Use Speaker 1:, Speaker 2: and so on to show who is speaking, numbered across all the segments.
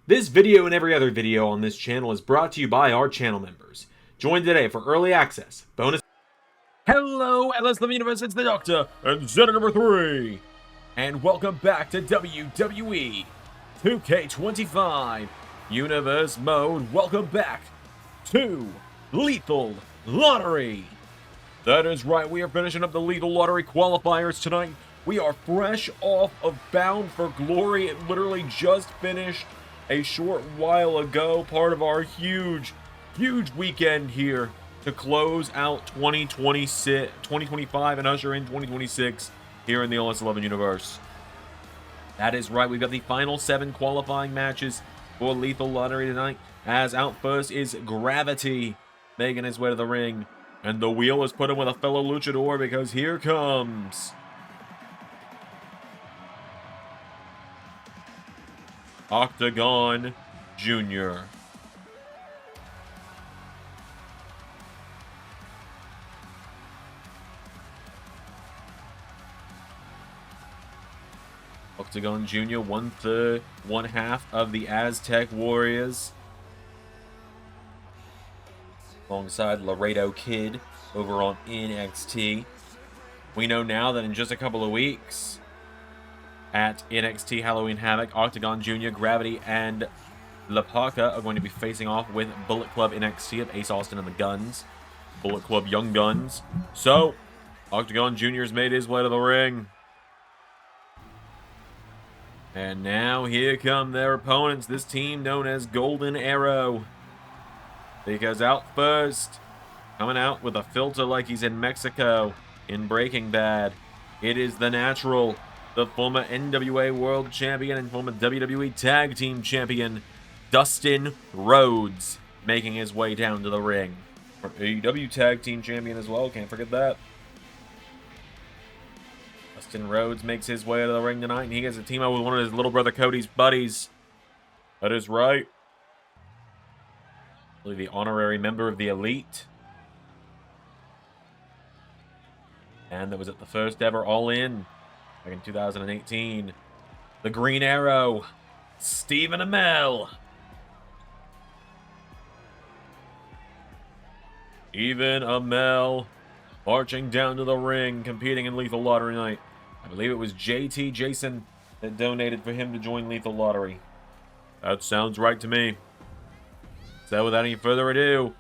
Speaker 1: This video and every other video on this channel is brought to you by our channel members. Join today for early access, bonus.
Speaker 2: Hello, LS11 Universe, it's the Doctor, and Zeta number 3. And welcome back to WWE 2K25 Universe Mode. Welcome back to Lethal Lottery. That is right, we are finishing up the Lethal Lottery qualifiers tonight. We are fresh off of Bound for Glory. It literally just finished a short while ago, part of our huge weekend here to close out 2025 and usher in 2026 here in the LS11 universe. That is right, we've got the final 7 qualifying matches for Lethal Lottery tonight. As out first is Gravity, making his way to the ring. And the wheel is put in with a fellow luchador because here comes Octagon Jr. Octagon Jr., one half of the Aztec Warriors, alongside Laredo Kid over on NXT. We know now that in just a couple of weeks at NXT Halloween Havoc, Octagon Jr., Gravity, and La Parka are going to be facing off with Bullet Club NXT of Ace Austin and the Guns, Bullet Club Young Guns. So, Octagon Jr. has made his way to the ring. And now here come their opponents, this team known as Golden Arrow. Because out first, coming out with a filter like he's in Mexico in Breaking Bad, it is the Natural, the former NWA World Champion and former WWE Tag Team Champion, Dustin Rhodes, making his way down to the ring. From AEW Tag Team Champion as well, can't forget that. Dustin Rhodes makes his way to the ring tonight, and he gets a team up with one of his little brother Cody's buddies. That is right. The honorary member of the Elite. And that was at the first ever All In back in 2018. The Green Arrow, Stephen Amell. Stephen Amell marching down to the ring, competing in Lethal Lottery night. I believe it was JT Jason that donated for him to join Lethal Lottery. That sounds right to me. So without any further ado,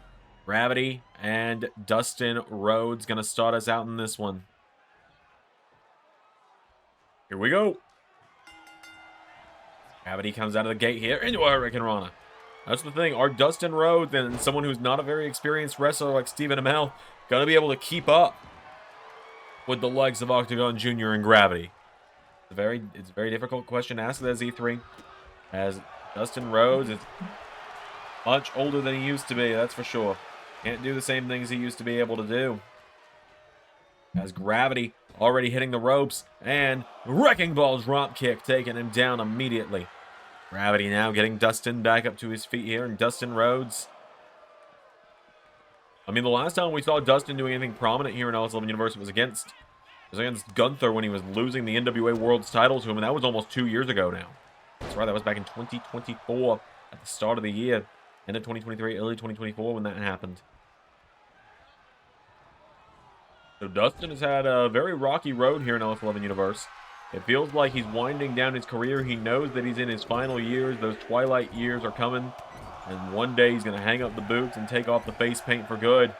Speaker 2: Gravity and Dustin Rhodes going to start us out in this one. Here we go. Gravity comes out of the gate here into a Hurricane Rana. That's the thing. Are Dustin Rhodes and someone who's not a very experienced wrestler like Stephen Amell going to be able to keep up with the likes of Octagon Jr. and Gravity? It's a very difficult question to ask the Z3, as Dustin Rhodes is much older than he used to be, that's for sure. Can't do the same things he used to be able to do. As Gravity already hitting the ropes, and Wrecking Ball drop kick taking him down immediately. Gravity now getting Dustin back up to his feet here, and Dustin Rhodes. I mean, the last time we saw Dustin doing anything prominent here in LS11 Universe was against Gunther when he was losing the NWA World's title to him, and that was almost 2 years ago now. That's right, that was back in 2024 at the start of the year. End of 2023, early 2024 when that happened. So Dustin has had a very rocky road here in LS11 Universe. It feels like he's winding down his career. He knows that he's in his final years. Those twilight years are coming. And one day he's going to hang up the boots and take off the face paint for good.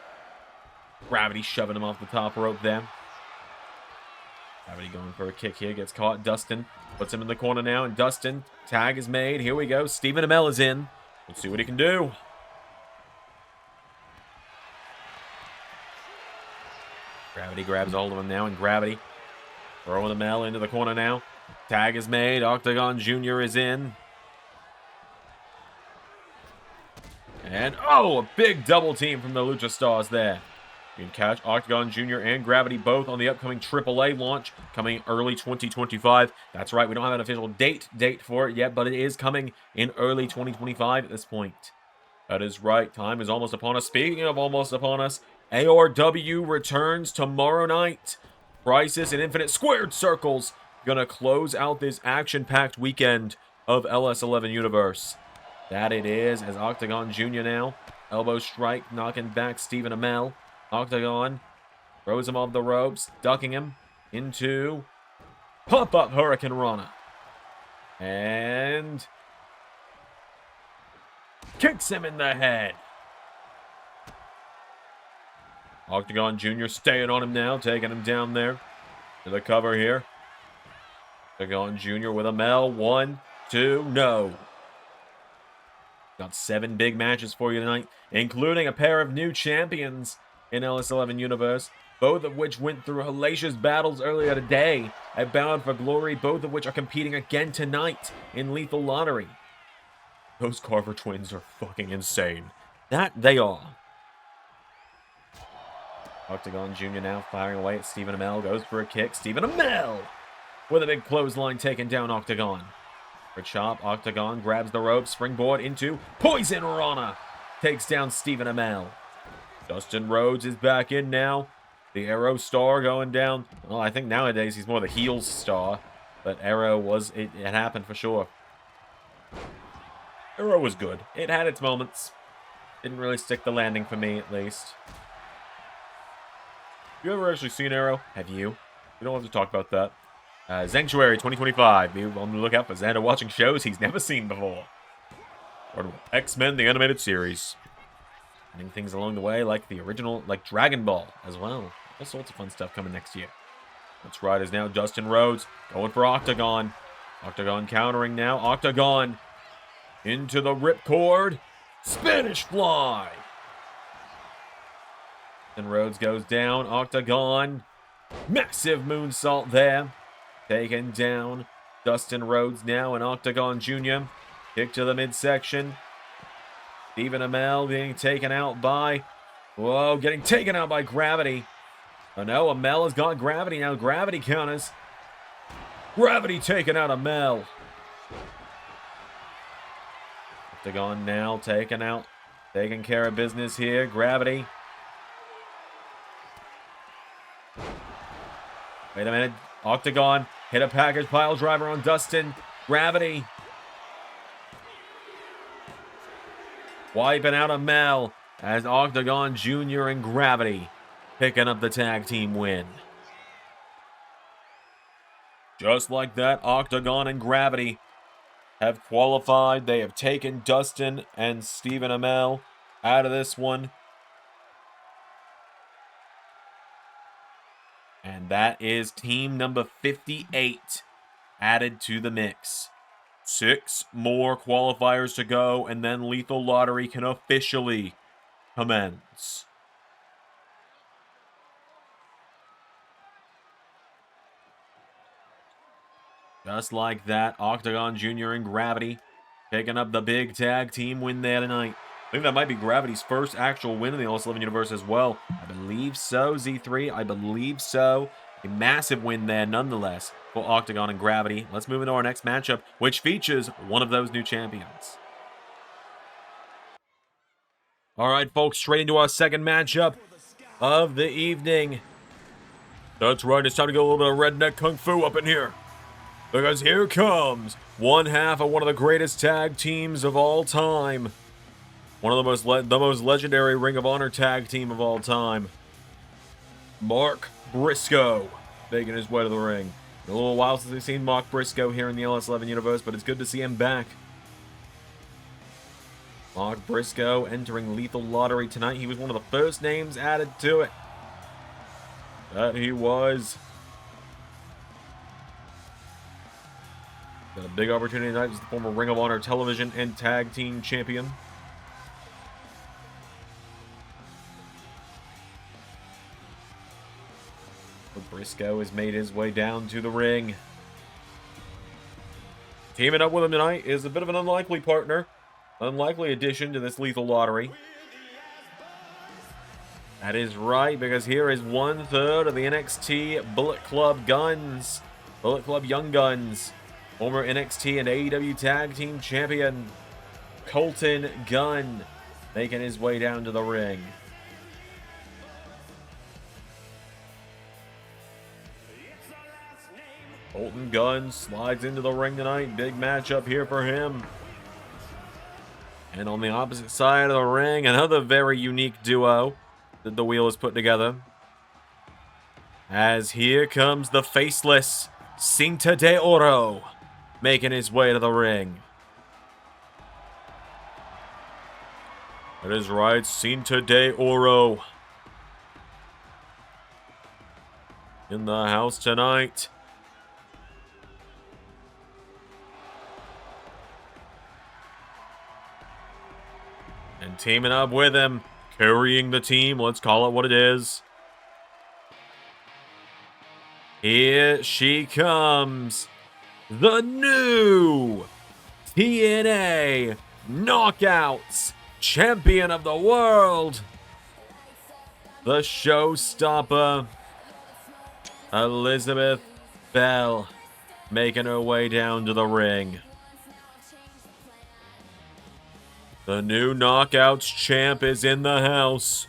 Speaker 2: Gravity shoving him off the top rope there. Gravity going for a kick here. Gets caught. Dustin puts him in the corner now. And Dustin, tag is made. Here we go. Stephen Amell is in. Let's see what he can do. Gravity grabs hold of him now, and Gravity throwing Amell into the corner now. Tag is made. Octagon Jr. is in. And, oh, a big double team from the Lucha Stars there. You can catch Octagon Jr. and Gravity both on the upcoming AAA launch coming early 2025. That's right, we don't have an official date for it yet, but it is coming in early 2025 at this point. That is right, time is almost upon us. Speaking of almost upon us, ARW returns tomorrow night. Crisis in Infinite Squared Circles gonna close out this action-packed weekend of LS11 Universe. That it is, as Octagon Jr. now. Elbow strike, knocking back Stephen Amell. Octagon throws him off the ropes, ducking him into pop-up Hurricane Rana. And kicks him in the head. Octagon Jr. staying on him now, taking him down there to the cover here. Octagon Jr. with Amell. 1, 2, no. Got 7 big matches for you tonight, including a pair of new champions in LS11 Universe, both of which went through hellacious battles earlier today at Bound for Glory, both of which are competing again tonight in Lethal Lottery. Those Carver twins are fucking insane. That they are. Octagon Jr. now firing away at Stephen Amell, goes for a kick. Stephen Amell with a big clothesline taking down Octagon. For chop, Octagon grabs the rope, springboard into Poison Rana. Takes down Stephen Amell. Dustin Rhodes is back in now. The Arrow star going down. Well, I think nowadays he's more the heel star. But Arrow was, it happened for sure. Arrow was good. It had its moments. Didn't really stick the landing for me, at least. You ever actually seen Arrow? Have you? We don't have to talk about that. Sanctuary 2025. Be on the lookout for Xander watching shows he's never seen before. Or X-Men, the animated series. Finding things along the way, like the original, like Dragon Ball as well. All sorts of fun stuff coming next year. That's right, is now Dustin Rhodes going for Octagon. Octagon countering now. Octagon into the ripcord. Spanish Fly. Dustin Rhodes goes down. Octagon. Massive moonsault there. Taken down. Dustin Rhodes now and Octagon Jr. Kick to the midsection. Stephen Amell being taken out by... Whoa, getting taken out by Gravity. Oh no, Amell has got Gravity now. Gravity counters. Gravity taking out Amell. Octagon now taken out. Taking care of business here. Gravity. Wait a minute. Octagon hit a package pile driver on Dustin. Gravity. Wiping out Amell as Octagon Jr. and Gravity picking up the tag team win. Just like that, Octagon and Gravity have qualified. They have taken Dustin and Stephen Amell out of this one. And that is team number 58 added to the mix. 6 more qualifiers to go, and then Lethal Lottery can officially commence. Just like that, Octagon Jr. and Gravity picking up the big tag team win there tonight. I think that might be Gravity's first actual win in the LS11 universe as well. I believe so, Z3. I believe so. A massive win there nonetheless for Octagon and Gravity. Let's move into our next matchup, which features one of those new champions. All right, folks, straight into our second matchup of the evening. That's right, it's time to get a little bit of redneck kung fu up in here. Because here comes one half of one of the greatest tag teams of all time. One of the most legendary Ring of Honor tag team of all time. Mark Briscoe making his way to the ring. A little while since we've seen Mark Briscoe here in the LS11 universe, but it's good to see him back. Mark Briscoe entering Lethal Lottery tonight. He was one of the first names added to it. That he was. Got a big opportunity tonight as the former Ring of Honor television and tag team champion. Briscoe has made his way down to the ring. Teaming up with him tonight is a bit of an unlikely partner. Unlikely addition to this Lethal Lottery. That is right, because here is 1/3 of the NXT Bullet Club Guns. Bullet Club Young Guns. Former NXT and AEW Tag Team Champion Colton Gunn making his way down to the ring. Colton Gunn slides into the ring tonight. Big matchup here for him. And on the opposite side of the ring, another very unique duo that the wheel has put together. As here comes the faceless Cinta de Oro making his way to the ring. That is right, Cinta de Oro in the house tonight. And teaming up with him, carrying the team, let's call it what it is. Here she comes, the new TNA Knockouts Champion of the World, the showstopper, Elizabeth Bell, making her way down to the ring. The new Knockouts champ is in the house.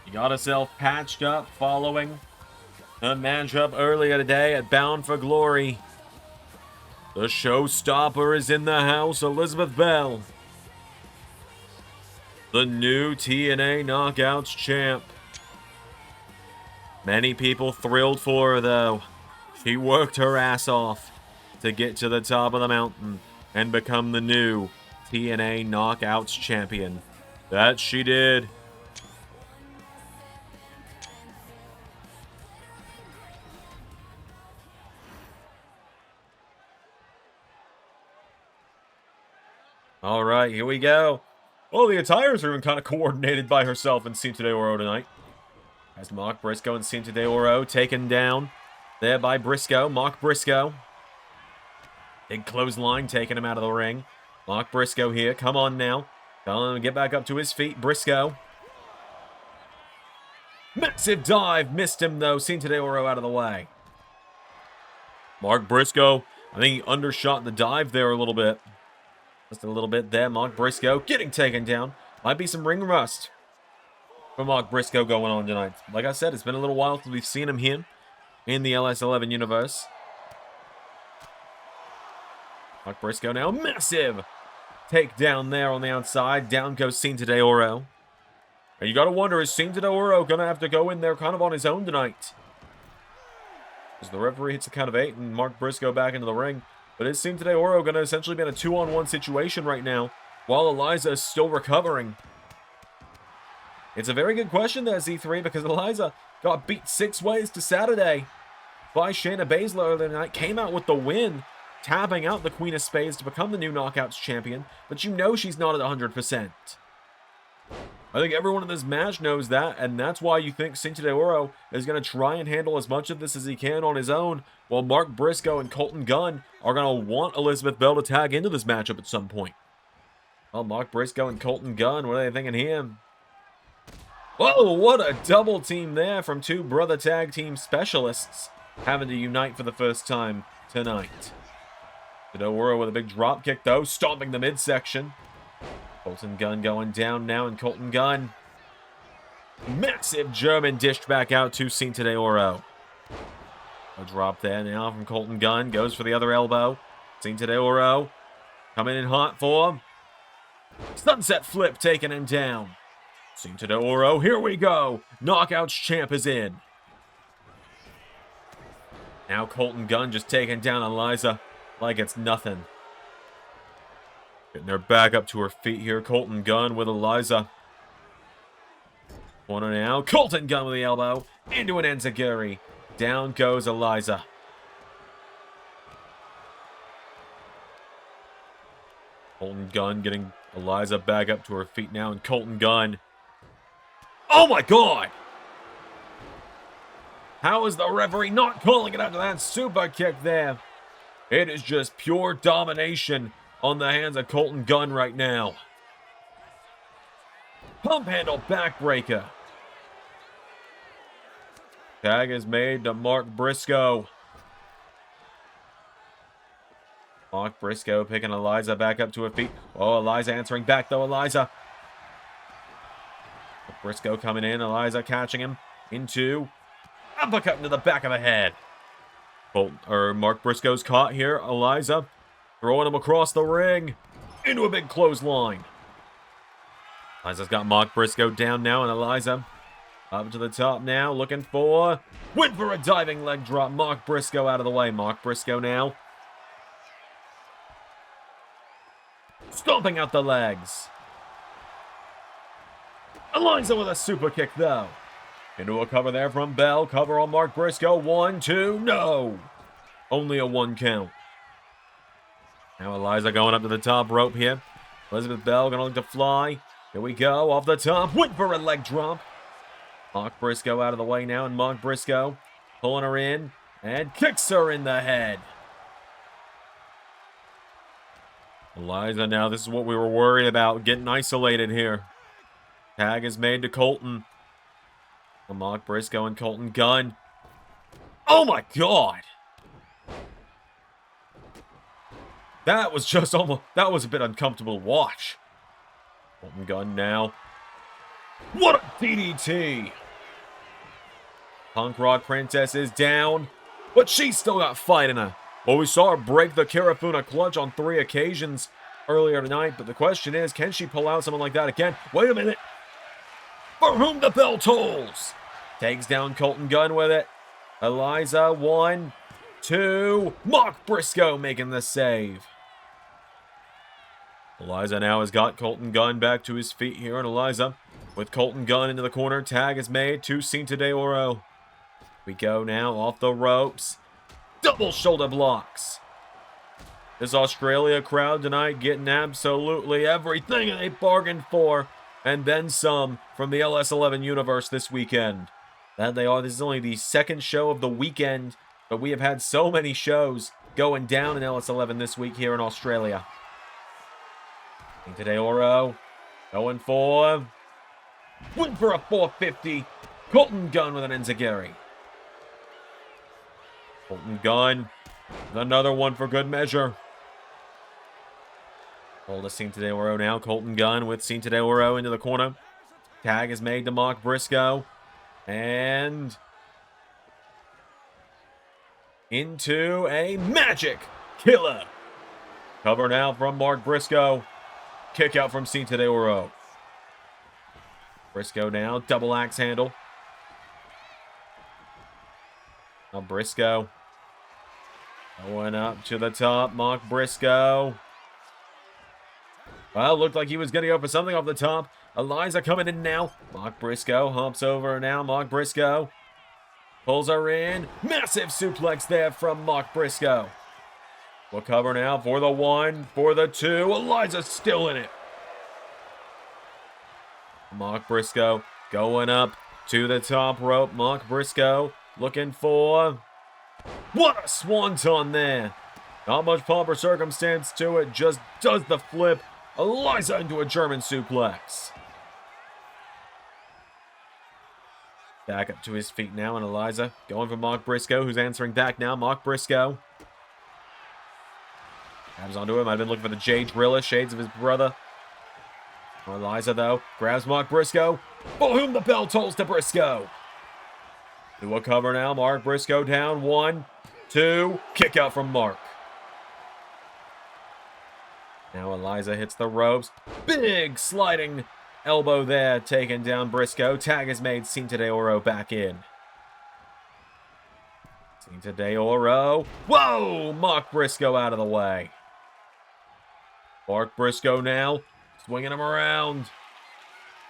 Speaker 2: You got herself patched up following a matchup earlier today at Bound for Glory. The showstopper is in the house, Elizabeth Bell, the new TNA Knockouts champ. Many people thrilled for her, though. She worked her ass off to get to the top of the mountain and become the new TNA Knockouts champion. That she did. All right, here we go. Well, the attires are even kind of coordinated by herself and Cinta de Oro tonight. As Mark Briscoe and Cinta de Oro taken down there by Briscoe. Mark Briscoe. Big clothesline taking him out of the ring. Mark Briscoe here. Come on now. Telling him to get back up to his feet. Briscoe. Massive dive. Missed him, though. Cinta de Oro out of the way. Mark Briscoe. I think he undershot the dive there a little bit. Just a little bit there. Mark Briscoe getting taken down. Might be some ring rust for Mark Briscoe going on tonight. Like I said, it's been a little while since we've seen him here in the LS11 universe. Mark Briscoe now. Massive takedown there on the outside. Down goes Cinta de Oro. And you got to wonder, is Cinta de Oro going to have to go in there kind of on his own tonight? As the referee hits a count of 8 and Mark Briscoe back into the ring. But is Cinta de Oro going to essentially be in a 2-on-1 situation right now while Eliza is still recovering? It's a very good question there, Z3, because Eliza got beat 6 ways to Saturday by Shayna Baszler earlier tonight. Came out with the win, tapping out the Queen of Spades to become the new Knockouts champion. But you know she's not at 100%. I think everyone in this match knows that, and that's why you think Cinta de Oro is going to try and handle as much of this as he can on his own, while Mark Briscoe and Colton Gunn are going to want Elizabeth Bell to tag into this matchup at some point. Well, Mark Briscoe and Colton Gunn, what are they thinking here? Whoa, what a double team there from 2 brother tag team specialists having to unite for the first time tonight. De Oro with a big drop kick, though, stomping the midsection. Colton Gunn going down now, and Colton Gunn. Massive German dished back out to Cinta de Oro. A drop there now from Colton Gunn. Goes for the other elbow. Cinta de Oro coming in hot for him. Sunset flip taking him down. Cinta de Oro, here we go. Knockouts champ is in. Now Colton Gunn just taking down Eliza like it's nothing. Getting her back up to her feet here. Colton Gunn with Eliza. Corner now. Colton Gunn with the elbow. Into an enziguri. Down goes Eliza. Colton Gunn getting Eliza back up to her feet now. And Colton Gunn. Oh my God! How is the referee not calling it after that super kick there? It is just pure domination on the hands of Colton Gunn right now. Pump handle backbreaker. Tag is made to Mark Briscoe. Mark Briscoe picking Eliza back up to her feet. Oh, Eliza answering back, though. Eliza. Briscoe coming in. Eliza catching him. Into. Uppercut into the back of the head. Mark Briscoe's caught here. Eliza throwing him across the ring. Into a big clothesline. Eliza's got Mark Briscoe down now, and Eliza up to the top now, looking for... Went for a diving leg drop. Mark Briscoe out of the way. Mark Briscoe now stomping out the legs. Eliza with a super kick, though. Into a cover there from Bell. Cover on Mark Briscoe. 1, 2, no. Only a 1 count. Now Eliza going up to the top rope here. Elizabeth Bell going to look to fly. Here we go. Off the top. Went for a leg drop. Mark Briscoe out of the way now. And Mark Briscoe pulling her in. And kicks her in the head. Eliza now. This is what we were worried about. Getting isolated here. Tag is made to Colton. Mark Briscoe and Colton Gunn. Oh my God! That was just almost... That was a bit uncomfortable to watch. Colton Gunn now. What a DDT! Punk Rock Princess is down, but she's still got fight in her. Well, we saw her break the Karafuna clutch on 3 occasions earlier tonight, but the question is, can she pull out something like that again? Wait a minute! For whom the bell tolls. Takes down Colton Gunn with it. Eliza, 1, 2. Mark Briscoe making the save. Eliza now has got Colton Gunn back to his feet here. And Eliza with Colton Gunn into the corner. Tag is made to Cinta de Oro. We go now off the ropes. Double shoulder blocks. This Australia crowd tonight getting absolutely everything they bargained for. And then some from the LS11 universe this weekend. That they are. This is only the 2nd show of the weekend, but we have had so many shows going down in LS11 this week here in Australia. Today Oro going for... Went for a 450. Colton Gunn with an enziguri. Colton Gunn. Another one for good measure. Hold us Cinta de Oro now. Colton Gunn with Cinta de Oro into the corner. Tag is made to Mark Briscoe. And into a magic killer. Cover now from Mark Briscoe. Kick out from Cinta de Oro. Briscoe now. Double axe handle. Now Briscoe. Going up to the top. Mark Briscoe. Well, looked like he was going to go for something off the top. Eliza coming in now. Mark Briscoe humps over now. Mark Briscoe pulls her in. Massive suplex there from Mark Briscoe. We'll cover now for the 1, for the 2. Eliza's still in it. Mark Briscoe going up to the top rope. Mark Briscoe looking for... What a swanton there. Not much pomp or circumstance to it. Just does the flip. Eliza into a German suplex. Back up to his feet now, and Eliza going for Mark Briscoe, who's answering back now. Mark Briscoe. Grabs onto him. I've been looking for the Jay Driller, shades of his brother. Eliza, though, grabs Mark Briscoe, for whom the bell tolls to Briscoe. Do a cover now. Mark Briscoe down. 1, 2. Kick out from Mark. Now Eliza hits the ropes. Big sliding elbow there, taking down Briscoe. Tag is made. Cinta de Oro back in. Cinta de Oro. Whoa! Mark Briscoe out of the way. Mark Briscoe now swinging him around.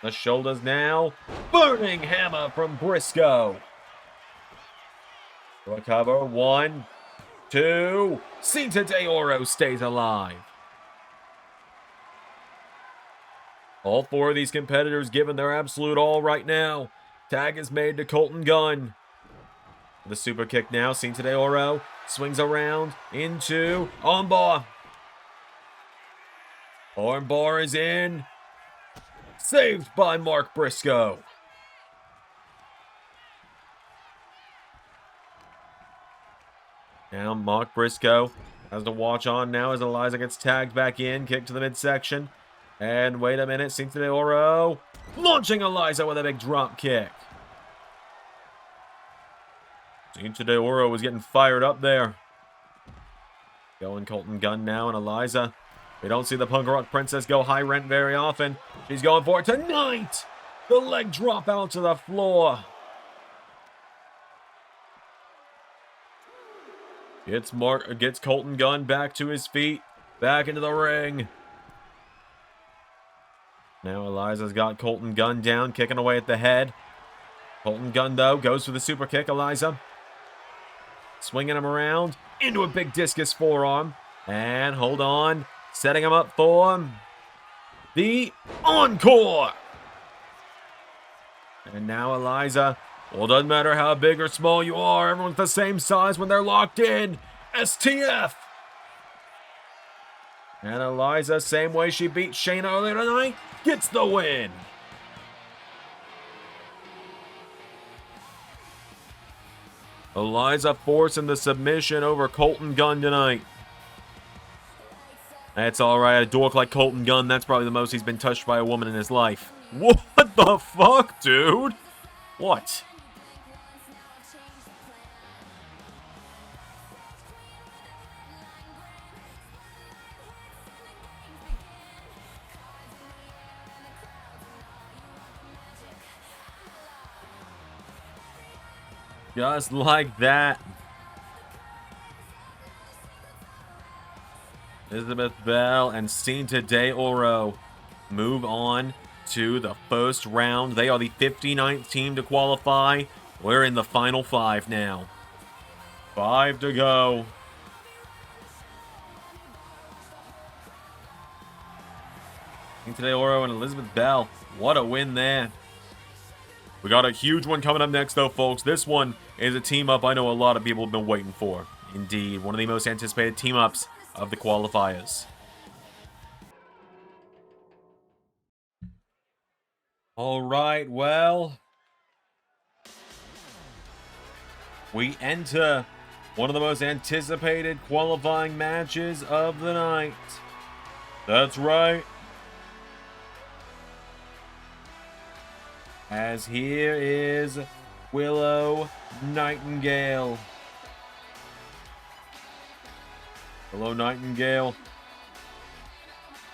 Speaker 2: The shoulders now. Burning hammer from Briscoe. To a cover. 1, 2. Cinta de Oro stays alive. All 4 of these competitors giving their absolute all right now. Tag is made to Colton Gunn. The super kick now. Cinta de Oro swings around into armbar. Armbar is in. Saved by Mark Briscoe. Now Mark Briscoe has to watch on now as Eliza gets tagged back in. Kick to the midsection. And wait a minute. Cinta de Oro launching Eliza with a big drop kick. Cinta de Oro was getting fired up there. Going Colton Gunn now and Eliza. We don't see the Punk Rock Princess go high rent very often. She's going for it tonight. The leg drop out to the floor. Gets Colton Gunn back to his feet. Back into the ring. Now Eliza's got Colton Gunn down, kicking away at the head. Colton Gunn, though, goes for the super kick. Eliza swinging him around into a big discus forearm. And hold on. Setting him up for the encore. And now Eliza. Well, doesn't matter how big or small you are. Everyone's the same size when they're locked in. STF. And Eliza, same way she beat Shayna earlier tonight, gets the win. Eliza forcing the submission over Colton Gunn tonight. That's alright. A dork like Colton Gunn, that's probably the most he's been touched by a woman in his life. What the fuck, dude? What? Just like that. Elizabeth Bell and Cinta de Oro move on to the first round. They are the 59th team to qualify. We're in the final 5 now. 5 to go. Cinta de Oro and Elizabeth Bell. What a win there. We got a huge one coming up next, though, folks. This one is a team-up I know a lot of people have been waiting for. Indeed, one of the most anticipated team-ups of the qualifiers. All right, well, we enter one of the most anticipated qualifying matches of the night. That's right. As here is Willow Nightingale. Willow Nightingale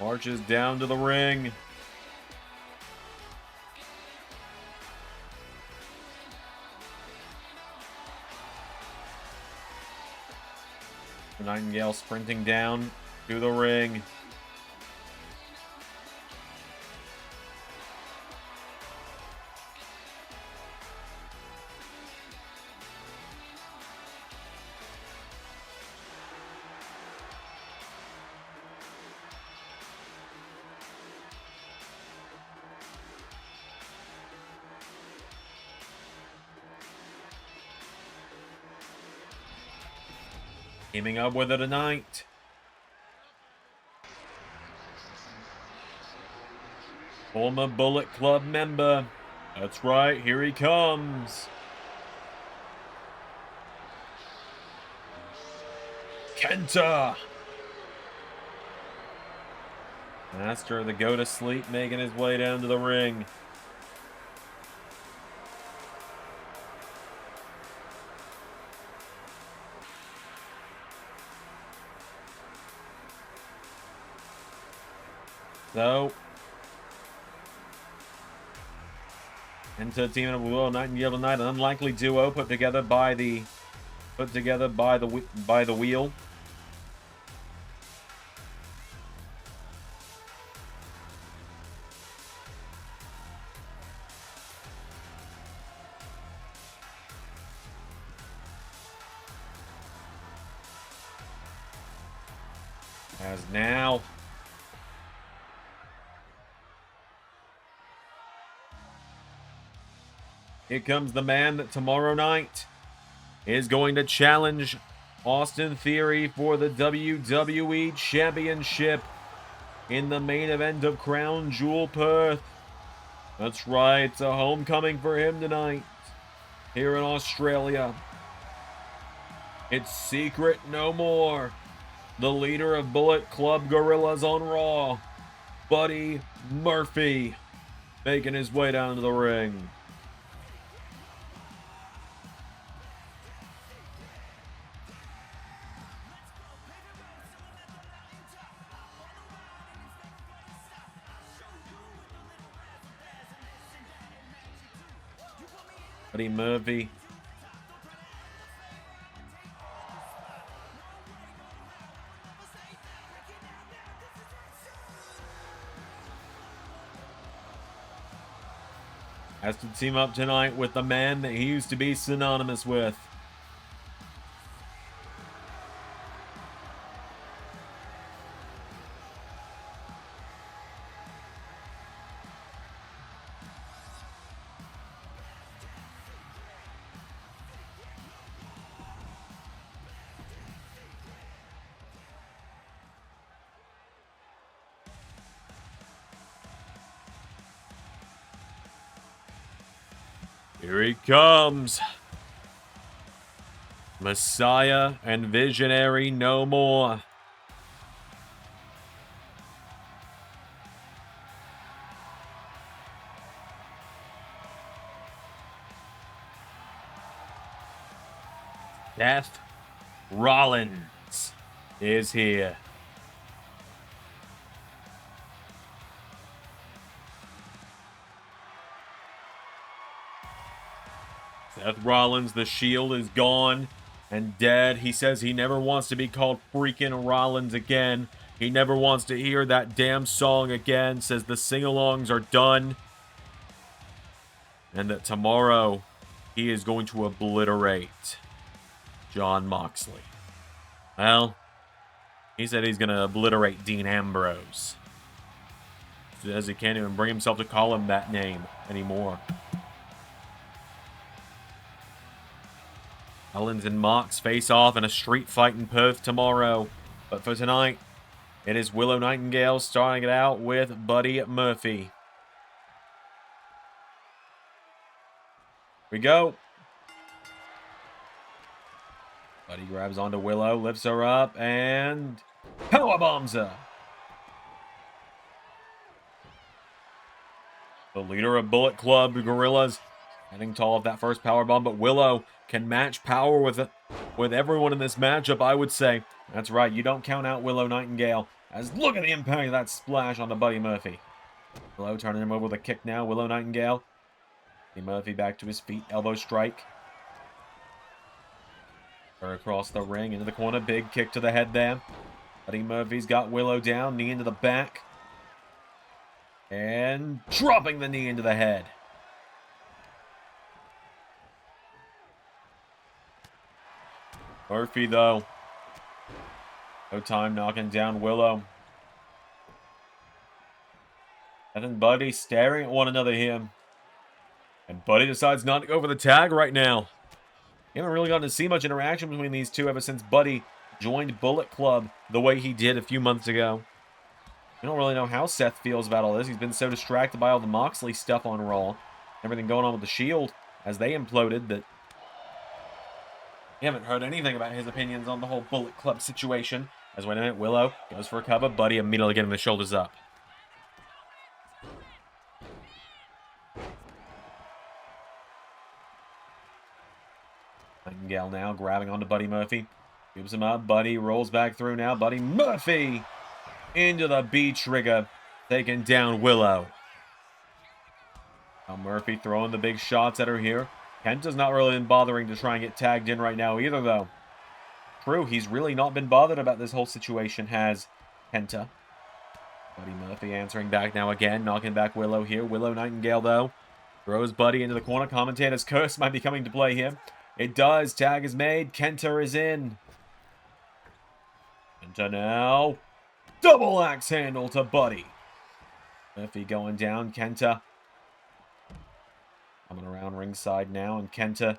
Speaker 2: marches down to the ring. The Nightingale sprinting down to the ring. Teaming up with her tonight. Former Bullet Club member. That's right, here he comes. Kenta. Master of the Go to Sleep making his way down to the ring. So, into teaming up with Willow Nightingale tonight, an unlikely duo put together by the wheel. As now. Here comes the man that tomorrow night is going to challenge Austin Theory for the WWE Championship in the main event of Crown Jewel Perth. That's right, it's a homecoming for him tonight here in Australia. It's secret no more. The leader of Bullet Club Gorillas on Raw, Buddy Murphy, making his way down to the ring. Buddy Murphy. Has to team up tonight with the man that he used to be synonymous with. Here he comes. Messiah and Visionary no more. Seth Rollins is here. Seth Rollins, the Shield is gone and dead. He says he never wants to be called freaking Rollins again. He never wants to hear that damn song again. Says the sing-alongs are done. And that tomorrow he is going to obliterate Jon Moxley. Well, he said he's going to obliterate Dean Ambrose. Says he can't even bring himself to call him that name anymore. Rollins and Mox face off in a street fight in Perth tomorrow. But for tonight, it is Willow Nightingale starting it out with Buddy Murphy. Here we go. Buddy grabs onto Willow, lifts her up, and powerbombs her. The leader of Bullet Club Gorillas heading tall of that first powerbomb, but Willow can match power with everyone in this matchup, I would say. That's right, you don't count out Willow Nightingale. As look at the impact of that splash onto Buddy Murphy. Willow turning him over with a kick now. Willow Nightingale. Buddy Murphy back to his feet, elbow strike. Her across the ring, into the corner, big kick to the head there. Buddy Murphy's got Willow down, knee into the back. And dropping the knee into the head. Murphy, though. No time knocking down Willow. And then Buddy staring at one another here. And Buddy decides not to go for the tag right now. You haven't really gotten to see much interaction between these two ever since Buddy joined Bullet Club the way he did a few months ago. We don't really know how Seth feels about all this. He's been so distracted by all the Moxley stuff on Raw. Everything going on with the Shield as they imploded that you haven't heard anything about his opinions on the whole Bullet Club situation. As wait a minute, Willow goes for a cover. Buddy immediately getting the shoulders up. Nightingale now grabbing onto Buddy Murphy. Gives him up. Buddy rolls back through now. Buddy Murphy into the B trigger. Taking down Willow. Now Murphy throwing the big shots at her here. Kenta's not really been bothering to try and get tagged in right now either, though. True, he's really not been bothered about this whole situation, has Kenta. Buddy Murphy answering back now again, knocking back Willow here. Willow Nightingale, though, throws Buddy into the corner. Commentator's curse might be coming to play here. It does. Tag is made. Kenta is in. Kenta now. Double axe handle to Buddy. Murphy going down. Kenta coming around ringside now, and Kenta.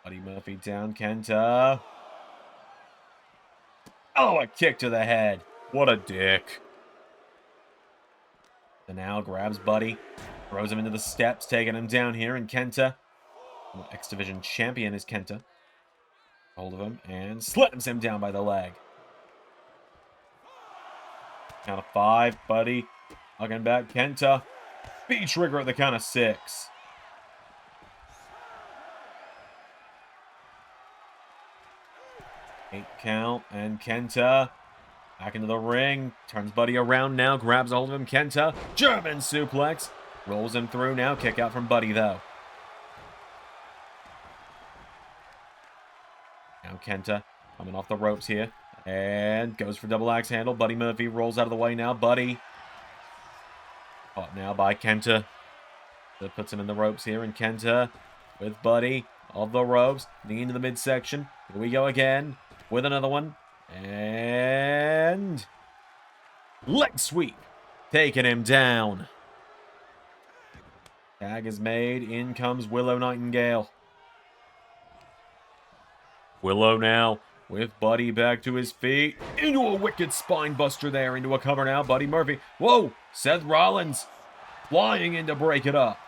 Speaker 2: Buddy Murphy down. Kenta. Oh, a kick to the head. What a dick. And now grabs Buddy. Throws him into the steps, taking him down here, and Kenta. X Division champion is Kenta. Hold of him and slams him down by the leg. Count of 5, Buddy. Hugging back, Kenta. B-trigger at the count of 6. Eight count, and Kenta back into the ring. Turns Buddy around now, grabs a hold of him. Kenta, German suplex. Rolls him through now. Kick out from Buddy, though. Now Kenta coming off the ropes here. And goes for double axe handle. Buddy Murphy rolls out of the way now. Buddy caught now by Kenta. That puts him in the ropes here. And Kenta with Buddy off the ropes. Knee into the midsection. Here we go again with another one. And leg sweep. Taking him down. Tag is made. In comes Willow Nightingale. Willow now with Buddy back to his feet. Into a wicked spine buster there. Into a cover now. Buddy Murphy. Whoa! Seth Rollins flying in to break it up.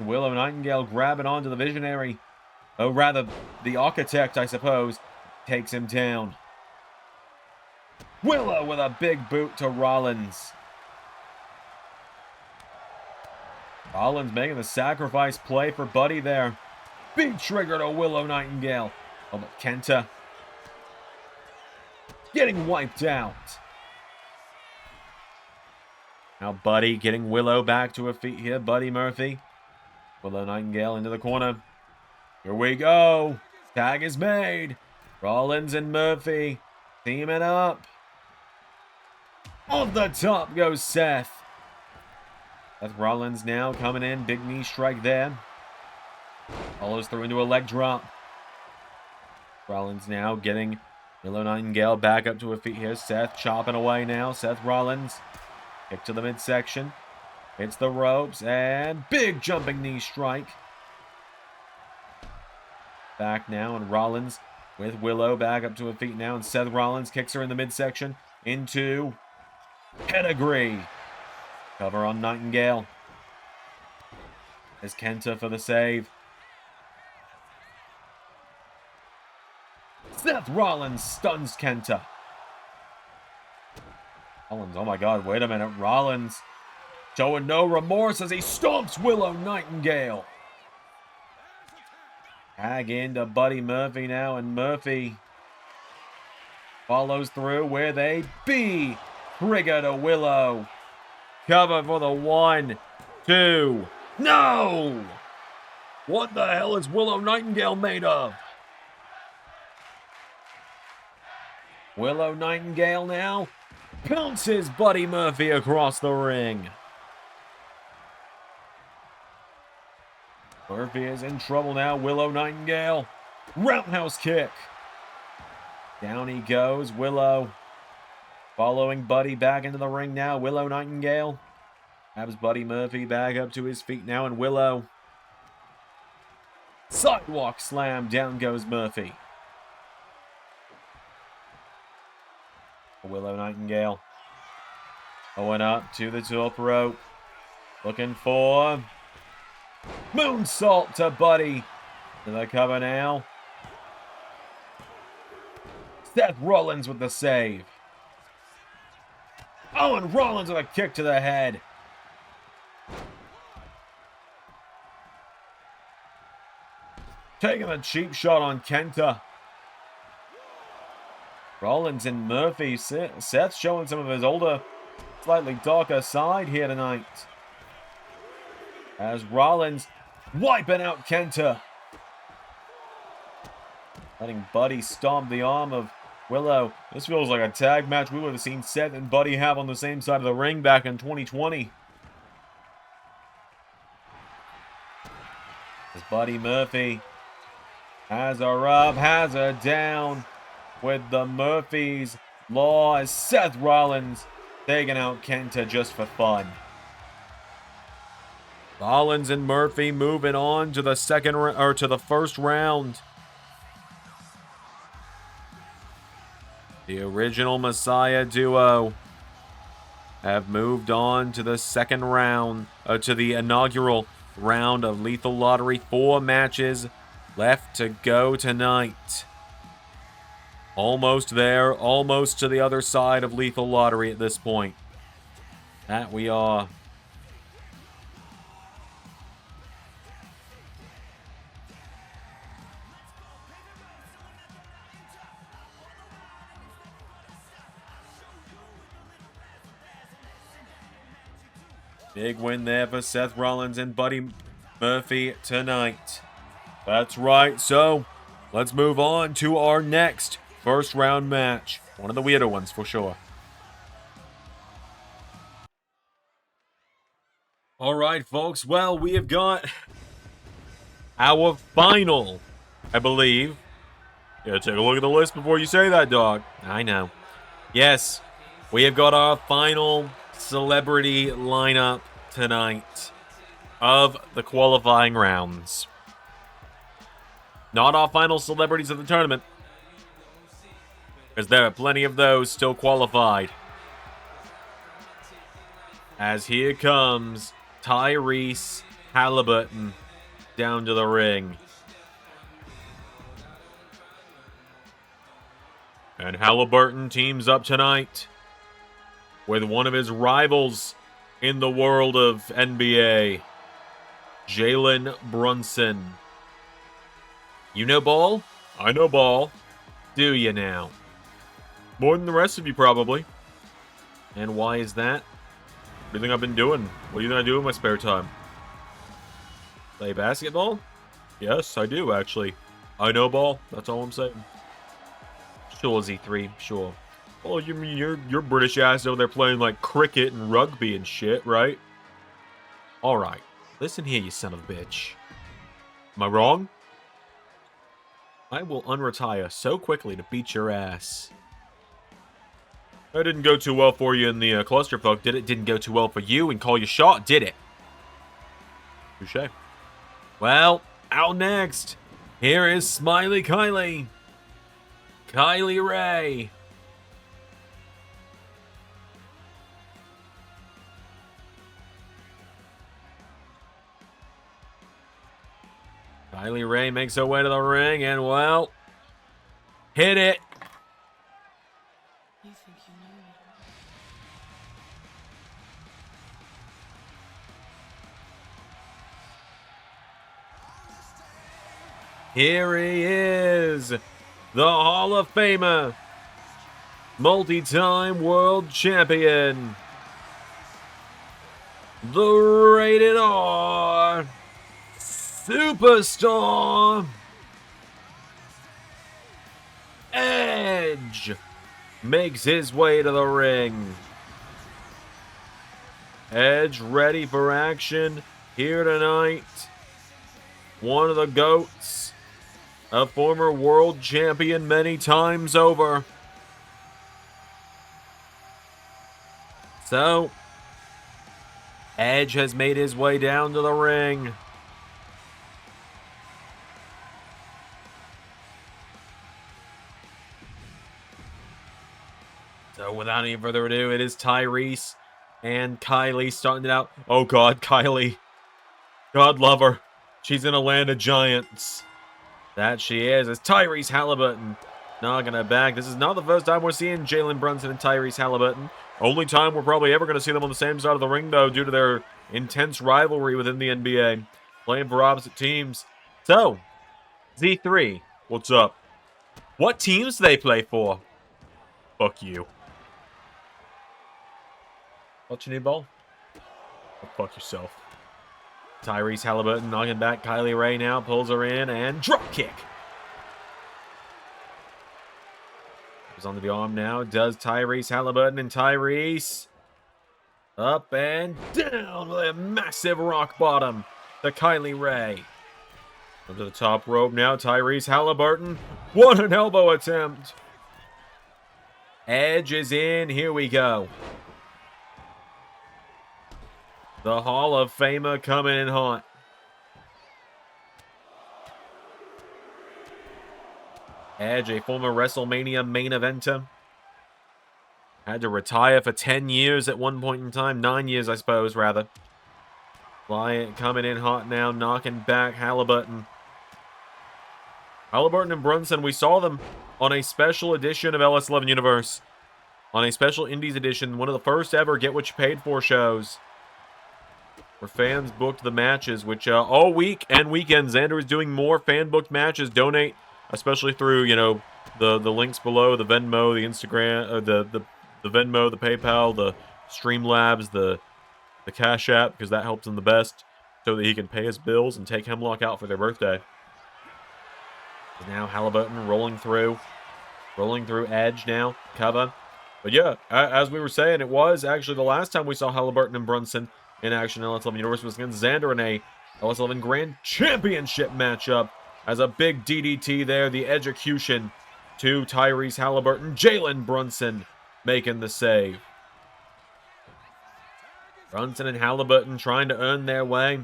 Speaker 2: Willow Nightingale grabbing onto the Visionary. Oh, rather, the Architect, I suppose, takes him down. Willow with a big boot to Rollins. Rollins making the sacrifice play for Buddy there. Big trigger to Willow Nightingale. Oh, but Kenta getting wiped out. Now Buddy getting Willow back to her feet here. Buddy Murphy. Willow Nightingale into the corner. Here we go. Tag is made. Rollins and Murphy teaming up. Off the top goes Seth. Seth Rollins now coming in. Big knee strike there. Follows through into a leg drop. Rollins now getting Willow Nightingale back up to her feet here. Seth chopping away now. Seth Rollins. Kick to the midsection. Hits the ropes. And big jumping knee strike. Back now. And Rollins with Willow back up to her feet now. And Seth Rollins kicks her in the midsection. Into pedigree. Cover on Nightingale. There's Kenta for the save. Seth Rollins stuns Kenta. Rollins, oh my god, wait a minute. Rollins showing no remorse as he stomps Willow Nightingale. Tag into Buddy Murphy now, and Murphy follows through with a B trigger to Willow. Cover for the 1, 2. No! What the hell is Willow Nightingale made of? Willow Nightingale now pounces Buddy Murphy across the ring. Murphy is in trouble now. Willow Nightingale. Roundhouse kick. Down he goes. Willow following Buddy back into the ring now. Willow Nightingale grabs Buddy Murphy back up to his feet now. And Willow. Sidewalk slam. Down goes Murphy. Willow Nightingale going up to the top rope. Looking for moonsault to Buddy. To the cover now. Seth Rollins with the save. Oh, and Rollins with a kick to the head. Taking a cheap shot on Kenta. Rollins and Murphy. Seth showing some of his older, slightly darker side here tonight. As Rollins wiping out Kenta. Letting Buddy stomp the arm of Willow. This feels like a tag match we would have seen Seth and Buddy have on the same side of the ring back in 2020. As Buddy Murphy has her up, has her down. With the Murphy's Law as Seth Rollins taking out Kenta just for fun. Rollins and Murphy moving on to the first round. The original Messiah duo have moved on to the second round, to the inaugural round of Lethal Lottery. 4 matches left to go tonight. Almost there, almost to the other side of Lethal Lottery at this point. That we are. Big win there for Seth Rollins and Buddy Murphy tonight. That's right, so let's move on to our next first round match. One of the weirder ones for sure. Alright, folks, well, we have got our final, I believe. Yeah, take a look at the list before you say that, dog. I know. Yes, we have got our final celebrity lineup tonight of the qualifying rounds. Not our final celebrities of the tournament, because there are plenty of those still qualified. As here comes Tyrese Halliburton down to the ring. And Halliburton teams up tonight with one of his rivals in the world of NBA, Jalen Brunson. You know ball? I know ball. Do you now? More than the rest of you, probably. And why is that? What do you think I've been doing? What do you think I do in my spare time? Play basketball? Yes, I do, actually. I know ball. That's all I'm saying. Sure, Z3. Sure. Oh, you mean you're British ass over there playing like cricket and rugby and shit, right? Alright. Listen here, you son of a bitch. Am I wrong? I will unretire so quickly to beat your ass. That didn't go too well for you in the clusterfuck, did it? Didn't go too well for you and call you shot, did it? Touché. Well, out next, here is Smiley Kylie. Kylie Ray. Kylie Ray makes her way to the ring and, well, hit it.
Speaker 3: You think you know me?
Speaker 2: Here he is, the Hall of Famer, multi-time world champion, the Rated R Superstar, Edge, makes his way to the ring. Edge ready for action here tonight. One of the GOATs, a former world champion many times over. So, Edge has made his way down to the ring. So without any further ado, it is Tyrese and Kylie starting it out. Oh God, Kylie. God love her. She's in a land of giants. That she is. It's Tyrese Halliburton knocking it back. This is not the first time we're seeing Jalen Brunson and Tyrese Halliburton. Only time we're probably ever going to see them on the same side of the ring, though, due to their intense rivalry within the NBA. Playing for opposite teams. So, Z3, what's up? What teams do they play for? Fuck you. What you need, ball? Oh, fuck yourself. Tyrese Halliburton knocking back Kylie Ray now. Pulls her in and drop kick. Goes onto the arm now. Does Tyrese Halliburton, and Tyrese up and down with a massive rock bottom to Kylie Ray. Up to the top rope now. Tyrese Halliburton. What an elbow attempt. Edge is in. Here we go. The Hall of Famer coming in hot. Edge, a former WrestleMania main eventer. Had to retire for 10 years at one point in time. 9 years, I suppose, rather. Wyatt coming in hot now, knocking back Halliburton. Halliburton and Brunson, we saw them on a special edition of LS11 Universe. On a special Indies edition, one of the first ever Get What You Paid For shows. Where fans booked the matches, which all week and weekend, Xander is doing more fan-booked matches. Donate, especially through, you know, the links below, the Venmo, the Instagram, the Venmo, the PayPal, the Streamlabs, the Cash App, because that helps him the best, so that he can pay his bills and take Hemlock out for their birthday. Now Halliburton rolling through Edge now, cover. But yeah, as we were saying, it was actually the last time we saw Halliburton and Brunson in action in LS11 Universe was against Xander in a LS11 Grand Championship matchup. As a big DDT there, the execution to Tyrese Halliburton. Jalen Brunson making the save. Brunson and Halliburton trying to earn their way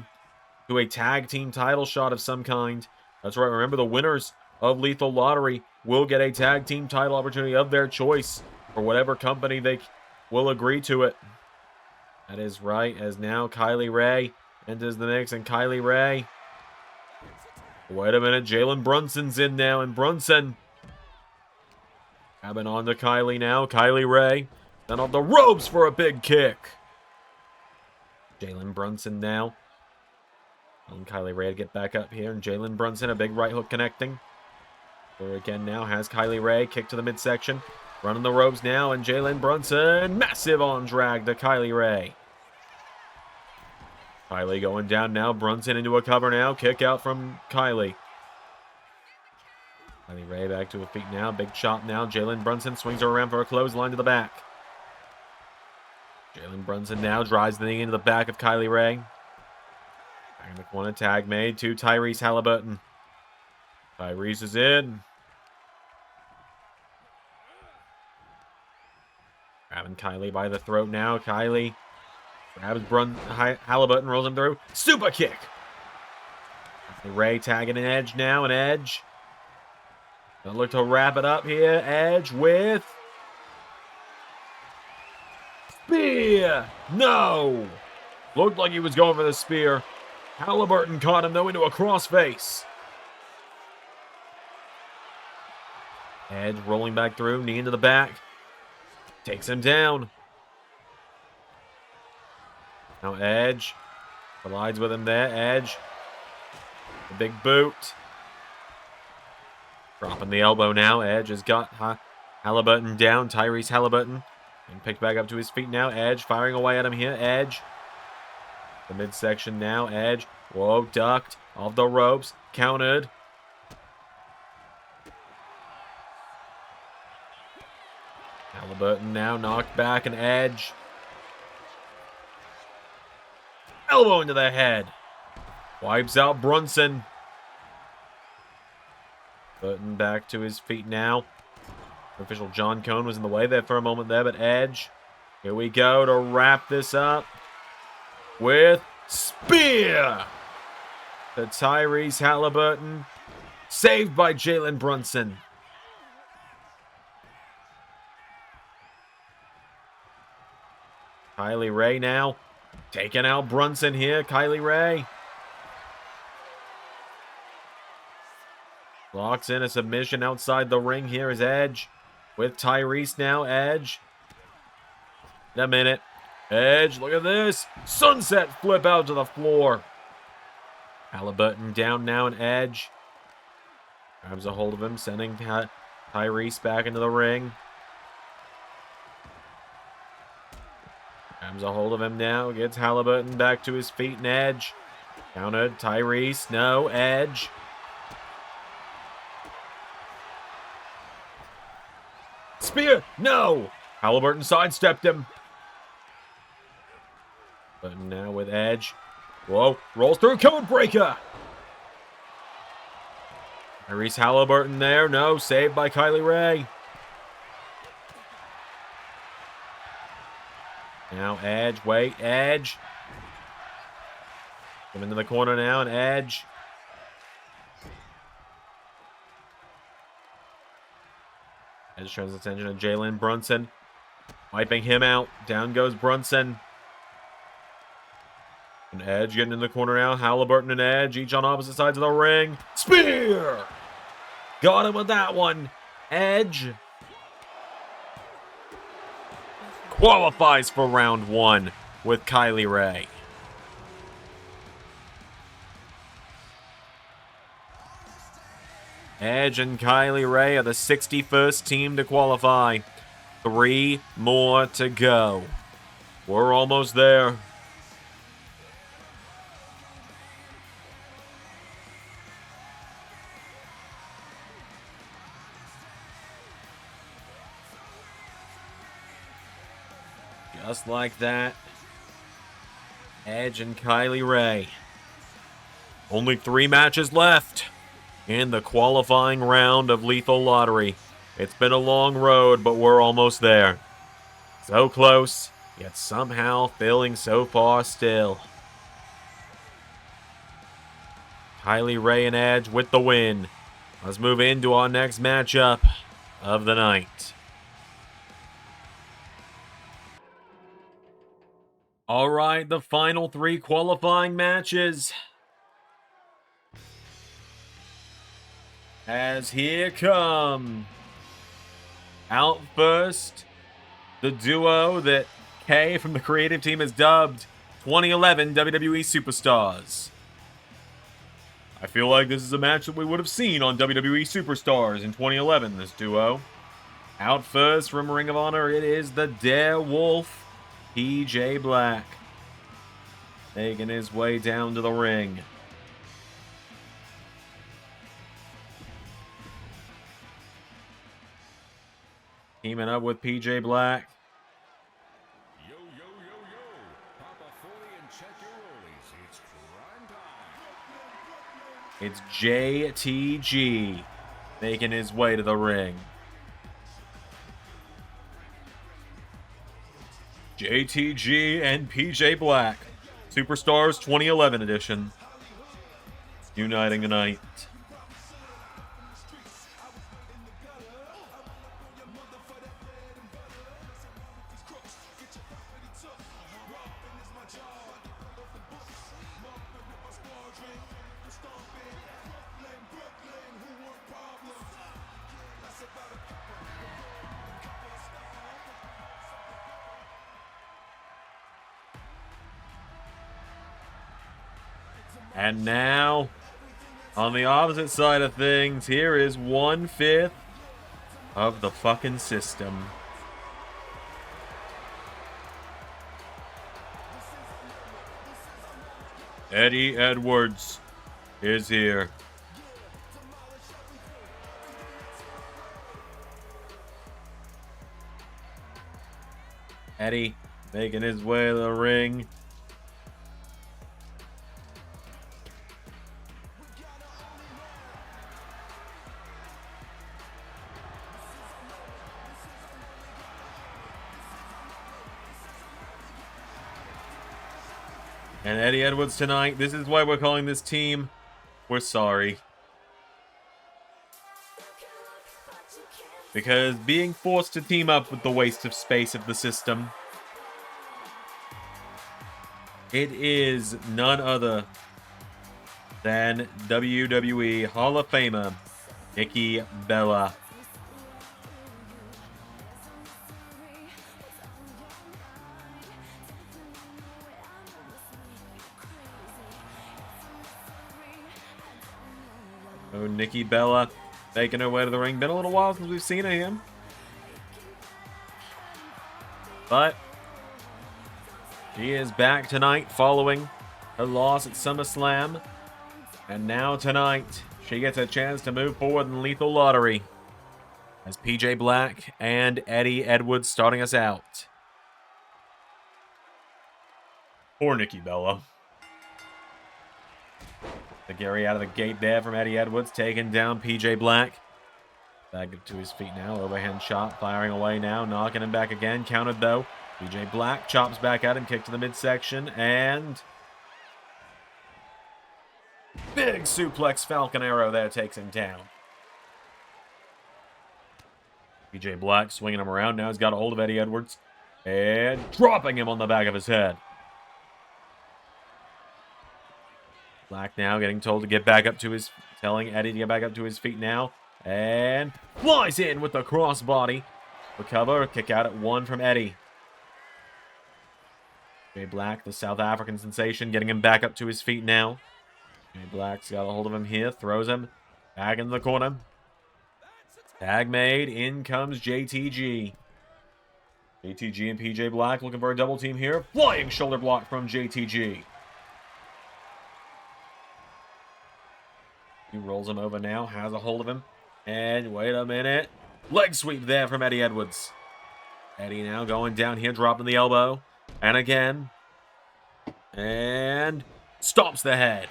Speaker 2: to a tag team title shot of some kind. That's right, remember the winners of Lethal Lottery will get a tag team title opportunity of their choice for whatever company they will agree to it. That is right, as now Kylie Ray enters the mix, and Kylie Ray. Wait a minute, Jalen Brunson's in now, and Brunson grabbing on to Kylie now. Kylie Ray then off the ropes for a big kick. Jalen Brunson now. And Kylie Ray to get back up here, and Jalen Brunson, a big right hook connecting. Here again now has Kylie Ray, kick to the midsection. Running the ropes now, and Jalen Brunson, massive on drag to Kylie Ray. Kylie going down now, Brunson into a cover now, kick out from Kylie. Kylie Ray back to her feet now, big chop now, Jalen Brunson swings her around for a clothesline to the back. Jalen Brunson now drives the knee into the back of Kylie Ray. Back in the corner, tag made to Tyrese Halliburton. Tyrese is in. Grabbing Kylie by the throat now. Kylie grabs Halliburton, rolls him through. Super kick. Ray tagging an Edge now, an Edge. Gonna look to wrap it up here. Edge with spear. No. Looked like he was going for the spear. Halliburton caught him though into a crossface. Edge rolling back through, knee into the back. Takes him down. Now Edge collides with him there. Edge. The big boot. Dropping the elbow now. Edge has got Halliburton down. Tyrese Halliburton. And picked back up to his feet now. Edge firing away at him here. Edge. The midsection now. Edge. Whoa, ducked. Off the ropes. Countered. Halliburton now knocked back, and Edge. Elbow into the head. Wipes out Brunson. Burton back to his feet now. Official John Cone was in the way there for a moment there, but Edge. Here we go to wrap this up with spear to Tyrese Halliburton. Saved by Jalen Brunson. Kylie Ray now taking out Brunson here. Kylie Ray locks in a submission outside the ring. Here is Edge with Tyrese now. Edge. In a minute. Edge, look at this. Sunset flip out to the floor. Halliburton down now, and Edge grabs a hold of him, sending Tyrese back into the ring. Grabs a hold of him now, gets Halliburton back to his feet, and Edge. Countered, Tyrese, no, Edge. Spear, no! Halliburton sidestepped him. But now with Edge. Whoa, rolls through, code breaker! Tyrese Halliburton there, no, saved by Kylie Ray. Now Edge, wait, Edge. Come into the corner now, and Edge. Edge turns attention to Jalen Brunson. Wiping him out. Down goes Brunson. And Edge getting in the corner now. Halliburton and Edge, each on opposite sides of the ring. Spear! Got him with that one. Edge qualifies for round 1 with Kylie Ray. Edge and Kylie Ray are the 61st team to qualify. 3 more to go. We're almost there. Just like that. Edge and Kylie Ray. Only 3 matches left in the qualifying round of Lethal Lottery. It's been a long road, but we're almost there. So close, yet somehow feeling so far still. Kylie Ray and Edge with the win. Let's move into our next matchup of the night. All right, the final 3 qualifying matches. As here come. Out first, the duo that Kay from the creative team has dubbed 2011 WWE Superstars. I feel like this is a match that we would have seen on WWE Superstars in 2011, this duo. Out first from Ring of Honor, it is the Darewolf, PJ Black. Making his way down to the ring. Teaming up with PJ Black.
Speaker 3: Yo, yo, yo, yo. Papa Foley and check your rollies. It's crime time.
Speaker 2: It's JTG making his way to the ring. JTG and PJ Black. Superstars 2011 edition. Uniting tonight. And now, on the opposite side of things, here is 1/5 of the fucking system. Eddie Edwards is here. Eddie making his way to the ring. And Eddie Edwards tonight. This is why we're calling this team. We're sorry. Because being forced to team up with the waste of space of the system, it is none other than WWE Hall of Famer Nikki Bella. Oh, Nikki Bella making her way to the ring. Been a little while since we've seen her here. But she is back tonight following her loss at SummerSlam. And now tonight, she gets a chance to move forward in Lethal Lottery. As PJ Black and Eddie Edwards starting us out. Poor Nikki Bella. The Gary out of the gate there from Eddie Edwards, taking down PJ Black. Back to his feet now, overhand shot, firing away now, knocking him back again, countered though. PJ Black chops back at him, kick to the midsection, and big suplex Falcon Arrow there takes him down. PJ Black swinging him around, now he's got a hold of Eddie Edwards, and dropping him on the back of his head. Black now getting told to get back up to his, telling Eddie to get back up to his feet now. And flies in with the crossbody. Recover, kick out at 1 from Eddie. Jay Black, the South African sensation, getting him back up to his feet now. Jay Black's got a hold of him here, throws him back in the corner. Tag made, in comes JTG. JTG and PJ Black looking for a double team here. Flying shoulder block from JTG. He rolls him over now, has a hold of him. And wait a minute. Leg sweep there from Eddie Edwards. Eddie now going down here, dropping the elbow. And again. And stomps the head.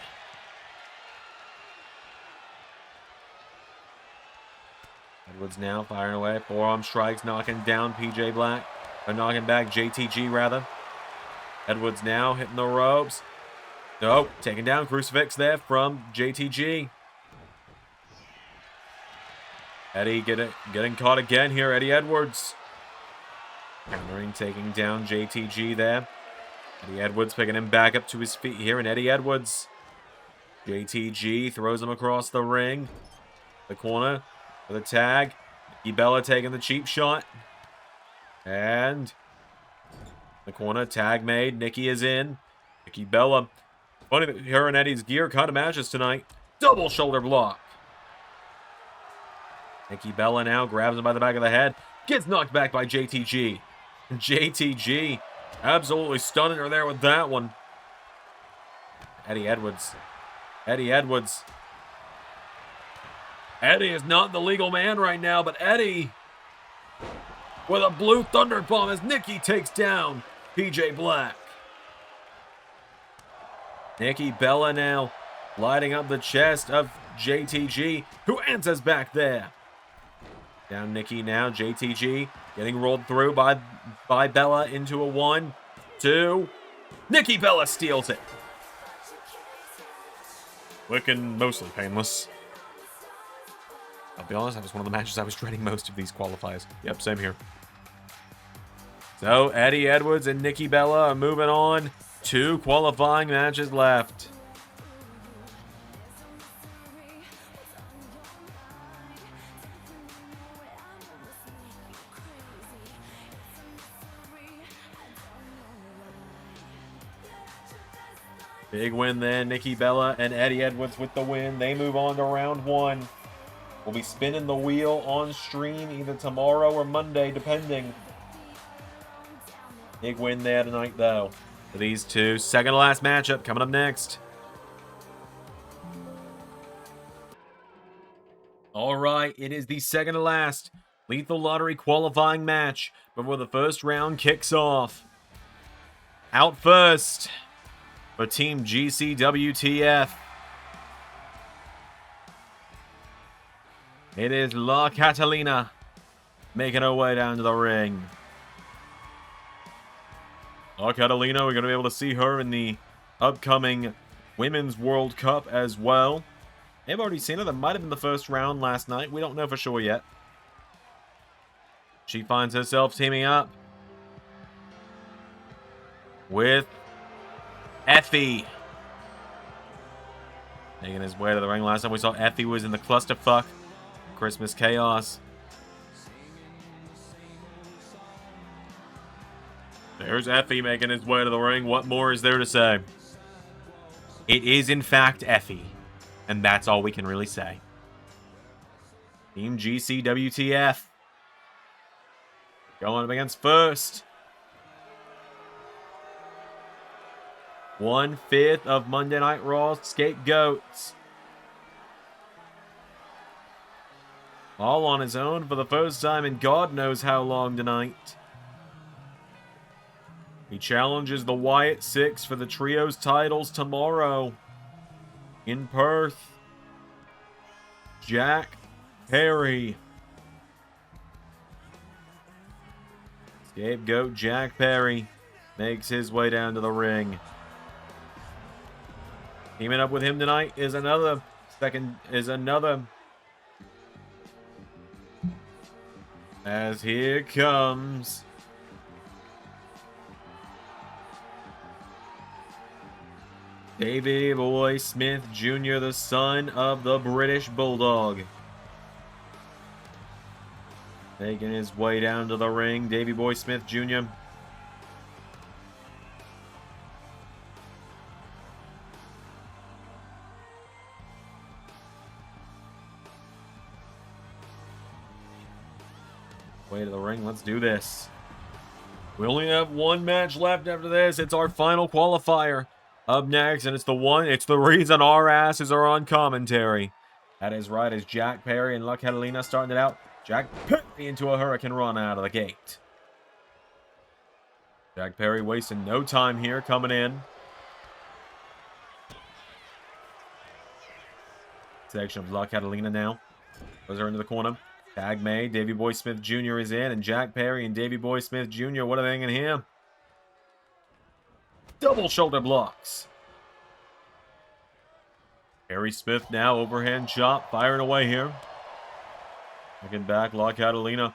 Speaker 2: Edwards now firing away. Forearm strikes, knocking down PJ Black. Or knocking back JTG, rather. Edwards now hitting the ropes. Nope, taking down crucifix there from JTG. Eddie getting caught again here. Eddie Edwards. Countering, taking down JTG there. Eddie Edwards picking him back up to his feet here. And Eddie Edwards. JTG throws him across the ring. The corner for the tag. Nikki Bella taking the cheap shot. And the corner, tag made. Nikki is in. Nikki Bella. Funny that her and Eddie's gear kind of matches tonight. Double shoulder block. Nikki Bella now grabs him by the back of the head. Gets knocked back by JTG. JTG absolutely stunning her there with that one. Eddie Edwards. Eddie Edwards. Eddie is not the legal man right now, but Eddie with a blue thunder bomb as Nikki takes down PJ Black. Nikki Bella now lighting up the chest of JTG, who answers back there. Down Nikki now, JTG getting rolled through by Bella into a 1, 2. Nikki Bella steals it. Looking mostly painless. I'll be honest, that was one of the matches I was dreading most of these qualifiers. Yep, same here. So, Eddie Edwards and Nikki Bella are moving on. 2 qualifying matches left. Big win there. Nikki Bella and Eddie Edwards with the win. They move on to round 1. We'll be spinning the wheel on stream either tomorrow or Monday, depending. Big win there tonight, though, for these two. Second to last matchup coming up next. All right, it is the second to last Lethal Lottery qualifying match before the first round kicks off. Out first for Team GCWTF. It is La Catalina making her way down to the ring. La Catalina, we're going to be able to see her in the upcoming Women's World Cup as well. They've already seen her. That might have been the first round last night. We don't know for sure yet. She finds herself teaming up with Effie. Making his way to the ring. Last time we saw Effie was in the clusterfuck Christmas Chaos. There's Effie making his way to the ring. What more is there to say? It is, in fact, Effie. And that's all we can really say. Team GCWTF. Going up against first. 1/5 of Monday Night Raw's Scapegoats. All on his own for the first time in God knows how long tonight. He challenges the Wyatt Six for the Trios titles tomorrow in Perth. Jack Perry. Scapegoat Jack Perry makes his way down to the ring. Teaming up with him tonight is another as here comes Davey Boy Smith Jr., the son of the British Bulldog. Making his way down to the ring, Davey Boy Smith Jr. Way to the ring. Let's do this. We only have one match left after this. It's our final qualifier. Up next, and it's the reason our asses are on commentary. That is right, as Jack Perry and La Catalina starting it out. Jack Perry into a hurricane run out of the gate. Jack Perry wasting no time here, coming in. Section of La Catalina now. Goes her into the corner. Tag made. Davey Boy Smith Jr. is in, and Jack Perry and Davey Boy Smith Jr. What are they in here? Double shoulder blocks. Harry Smith now, overhand chop, firing away here. Looking back, La Catalina.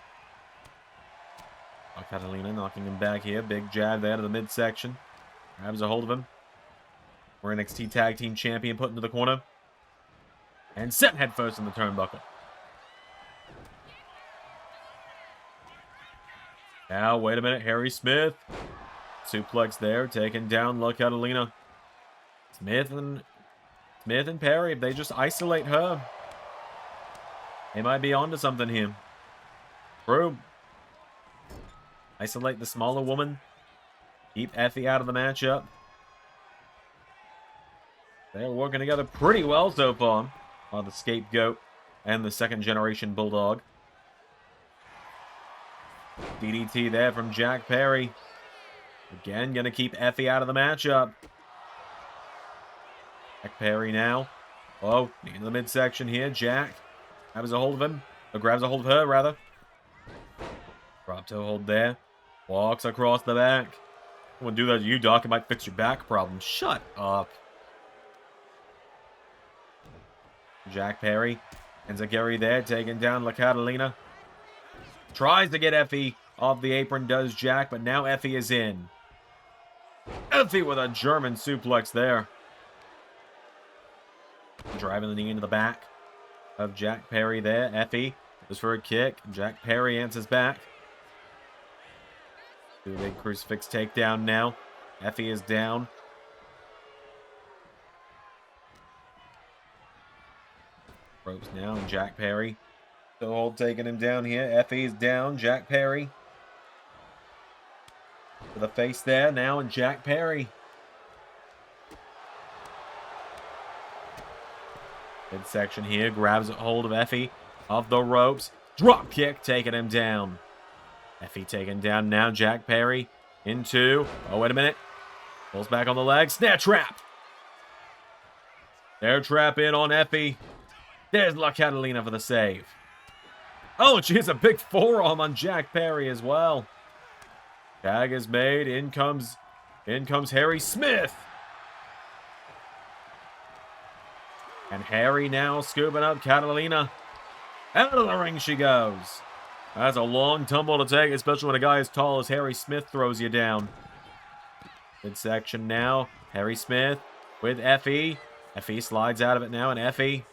Speaker 2: La Catalina knocking him back here. Big jab there to the midsection. Grabs a hold of him. We're NXT Tag Team Champion put into the corner. And set head first in the turnbuckle. Now, wait a minute, Harry Smith. Suplex there, taking down La Catalina. Smith and Perry, if they just isolate her, they might be onto something here. True. Isolate the smaller woman. Keep Effie out of the matchup. They're working together pretty well so far. The scapegoat and the second generation Bulldog. DDT there from Jack Perry. Again, going to keep Effie out of the matchup. Jack Perry now. Oh, into the midsection here. Jack grabs a hold of him. Or grabs a hold of her, rather. Drop toe hold there. Walks across the back. I wouldn't do that to you, Doc. It might fix your back problem. Shut up. Jack Perry. Enziguri there, taking down La Catalina. Tries to get Effie off the apron, does Jack, but now Effie is in. Effie with a German suplex there. Driving the knee into the back of Jack Perry there. Effie goes for a kick. Jack Perry answers back. Do a big crucifix takedown now. Effie is down. Ropes now, and Jack Perry. Still hold taking him down here. Effie's down. Jack Perry. To the face there now, and Jack Perry. Midsection here. Grabs a hold of Effie off the ropes. Drop kick taking him down. Effie taken down now. Jack Perry into. Oh, wait a minute. Pulls back on the leg. Snare trap. Snare trap in on Effie. There's La Catalina for the save. Oh, and she has a big forearm on Jack Perry as well. Tag is made. In comes Harry Smith. And Harry now scooping up Catalina. Out of the ring she goes. That's a long tumble to take, especially when a guy as tall as Harry Smith throws you down. Midsection now. Harry Smith with Effie. Effie slides out of it now, and Effie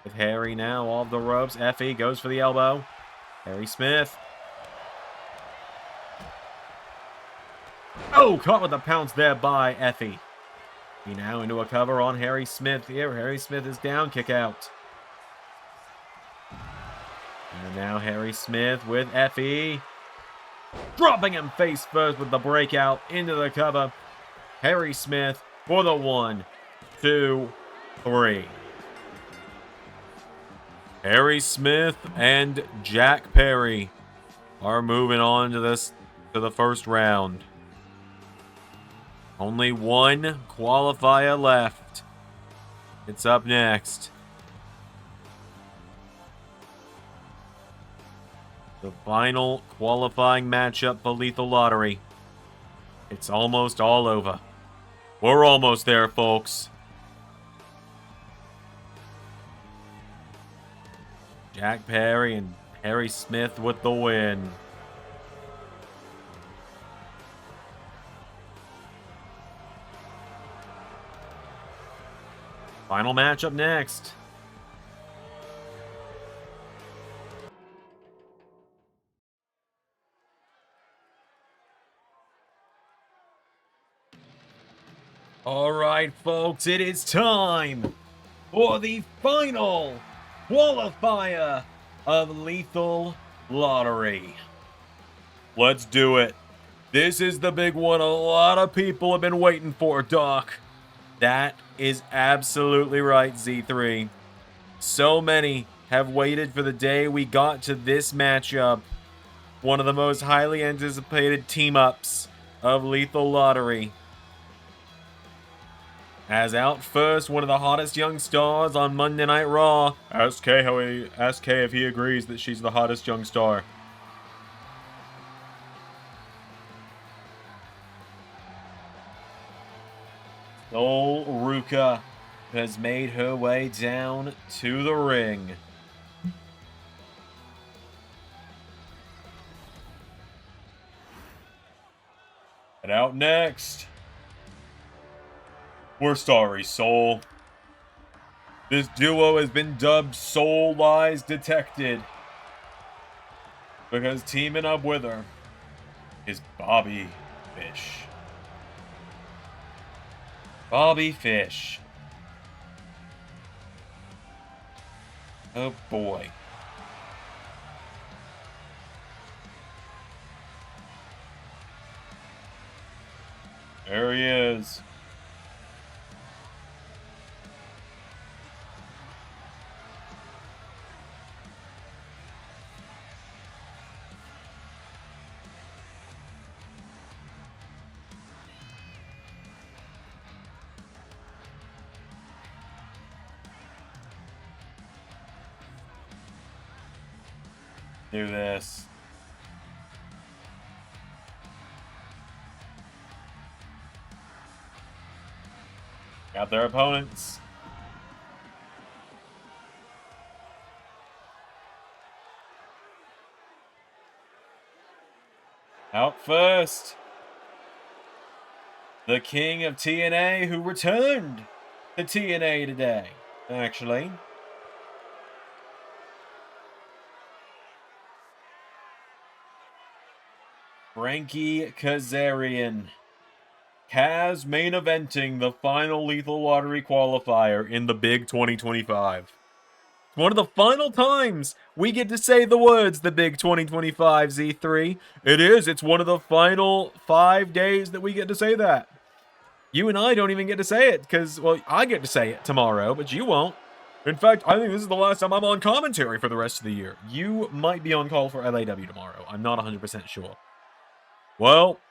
Speaker 2: with Harry now off the ropes. Effie goes for the elbow. Harry Smith. Oh, caught with the pounce there by Effie. He now into a cover on Harry Smith here. Harry Smith is down. Kick out. And now Harry Smith with Effie. Dropping him face first with the breakout into the cover. Harry Smith for the 1, 2, 3. Harry Smith and Jack Perry are moving on to the first round. Only one qualifier left. It's up next. The final qualifying matchup for Lethal Lottery. It's almost all over. We're almost there, folks. Jack Perry and Harry Smith with the win. Final match up next. All right, folks, it is time for the final qualifier of Lethal Lottery. Let's do it. This is the big one a lot of people have been waiting for, Doc. That is absolutely right, Z3. So many have waited for the day we got to this matchup. One of the most highly anticipated team-ups of Lethal Lottery. As out first, one of the hottest young stars on Monday Night Raw. Ask Kay if he agrees that she's the hottest young star. Sol Ruka has made her way down to the ring. And out next, we're sorry, Sol. This duo has been dubbed Soul Lies Detected because teaming up with her is Bobby Fish. Bobby Fish. Oh boy. There he is. Do this. Got their opponents. Out first, the king of TNA, who returned to TNA today, actually. Frankie Kazarian. Kaz main eventing the final Lethal Lottery qualifier in the Big 2025. One of the final times we get to say the words the Big 2025 Z3. It is. It's one of the final 5 days that we get to say that. You and I don't even get to say it because, well, I get to say it tomorrow, but you won't. In fact, I think this is the last time I'm on commentary for the rest of the year. You might be on call for LAW tomorrow. I'm not 100% sure. Well,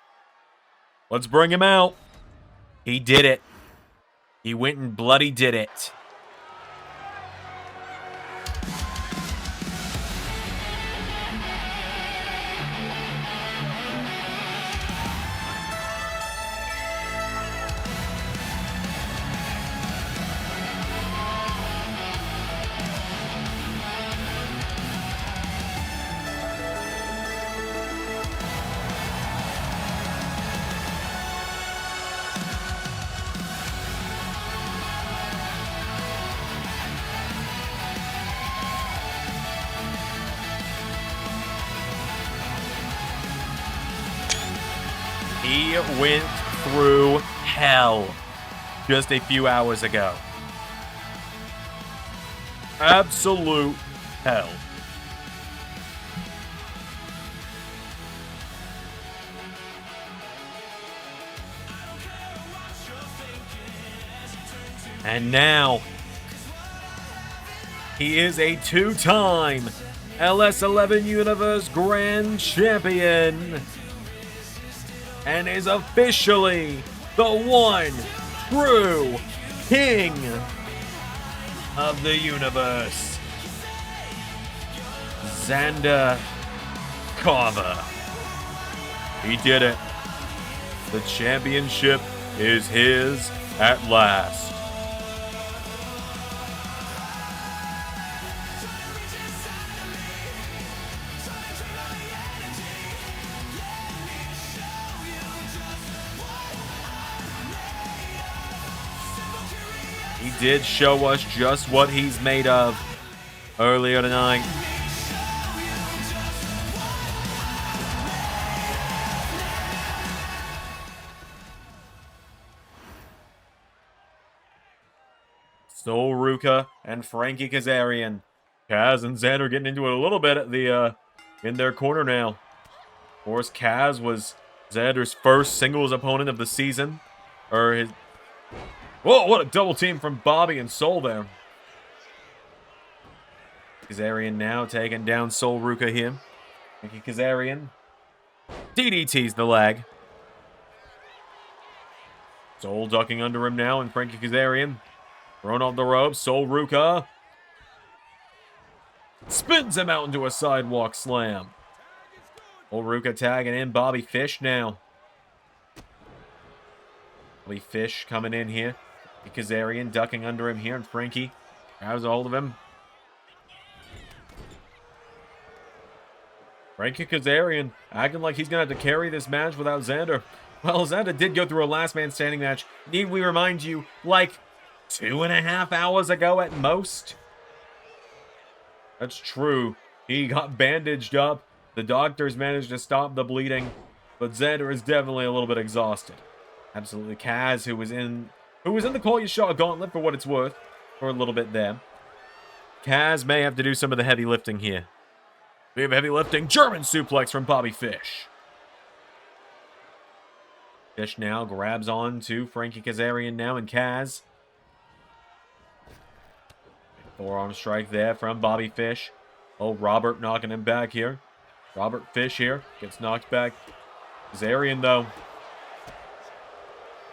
Speaker 2: let's bring him out. He did it. He went and bloody did it. He went through hell just a few hours ago. Absolute hell. And now, he is a two-time LS11 Universe Grand Champion. And is officially the one true king of the universe. Xander Carver. He did it. The championship is his at last. He did show us just what he's made of earlier tonight. Sol Ruka and Frankie Kazarian. Kaz and Xander getting into it a little bit at the in their corner now. Of course, Kaz was Xander's first singles opponent of the season. Whoa, what a double team from Bobby and Sol there. Kazarian now taking down Sol Ruka here. Frankie Kazarian. DDT's the leg. Sol ducking under him now, and Frankie Kazarian thrown off the ropes. Sol Ruka spins him out into a sidewalk slam. Sol Ruka tagging in Bobby Fish now. Bobby Fish coming in here. Kazarian ducking under him here, and Frankie grabs a hold of him. Frankie Kazarian acting like he's going to have to carry this match without Xander. Well, Xander did go through a last man standing match. Need we remind you, like 2.5 hours ago at most? That's true. He got bandaged up. The doctors managed to stop the bleeding. But Xander is definitely a little bit exhausted. Absolutely. Kaz, who was in the Call You Shot gauntlet for what it's worth, for a little bit there. Kaz may have to do some of the heavy lifting here. We have heavy lifting German suplex from Bobby Fish. Fish now grabs on to Frankie Kazarian now, and Kaz. Forearm strike there from Bobby Fish. Oh, Robert knocking him back here. Robert Fish here gets knocked back. Kazarian, though.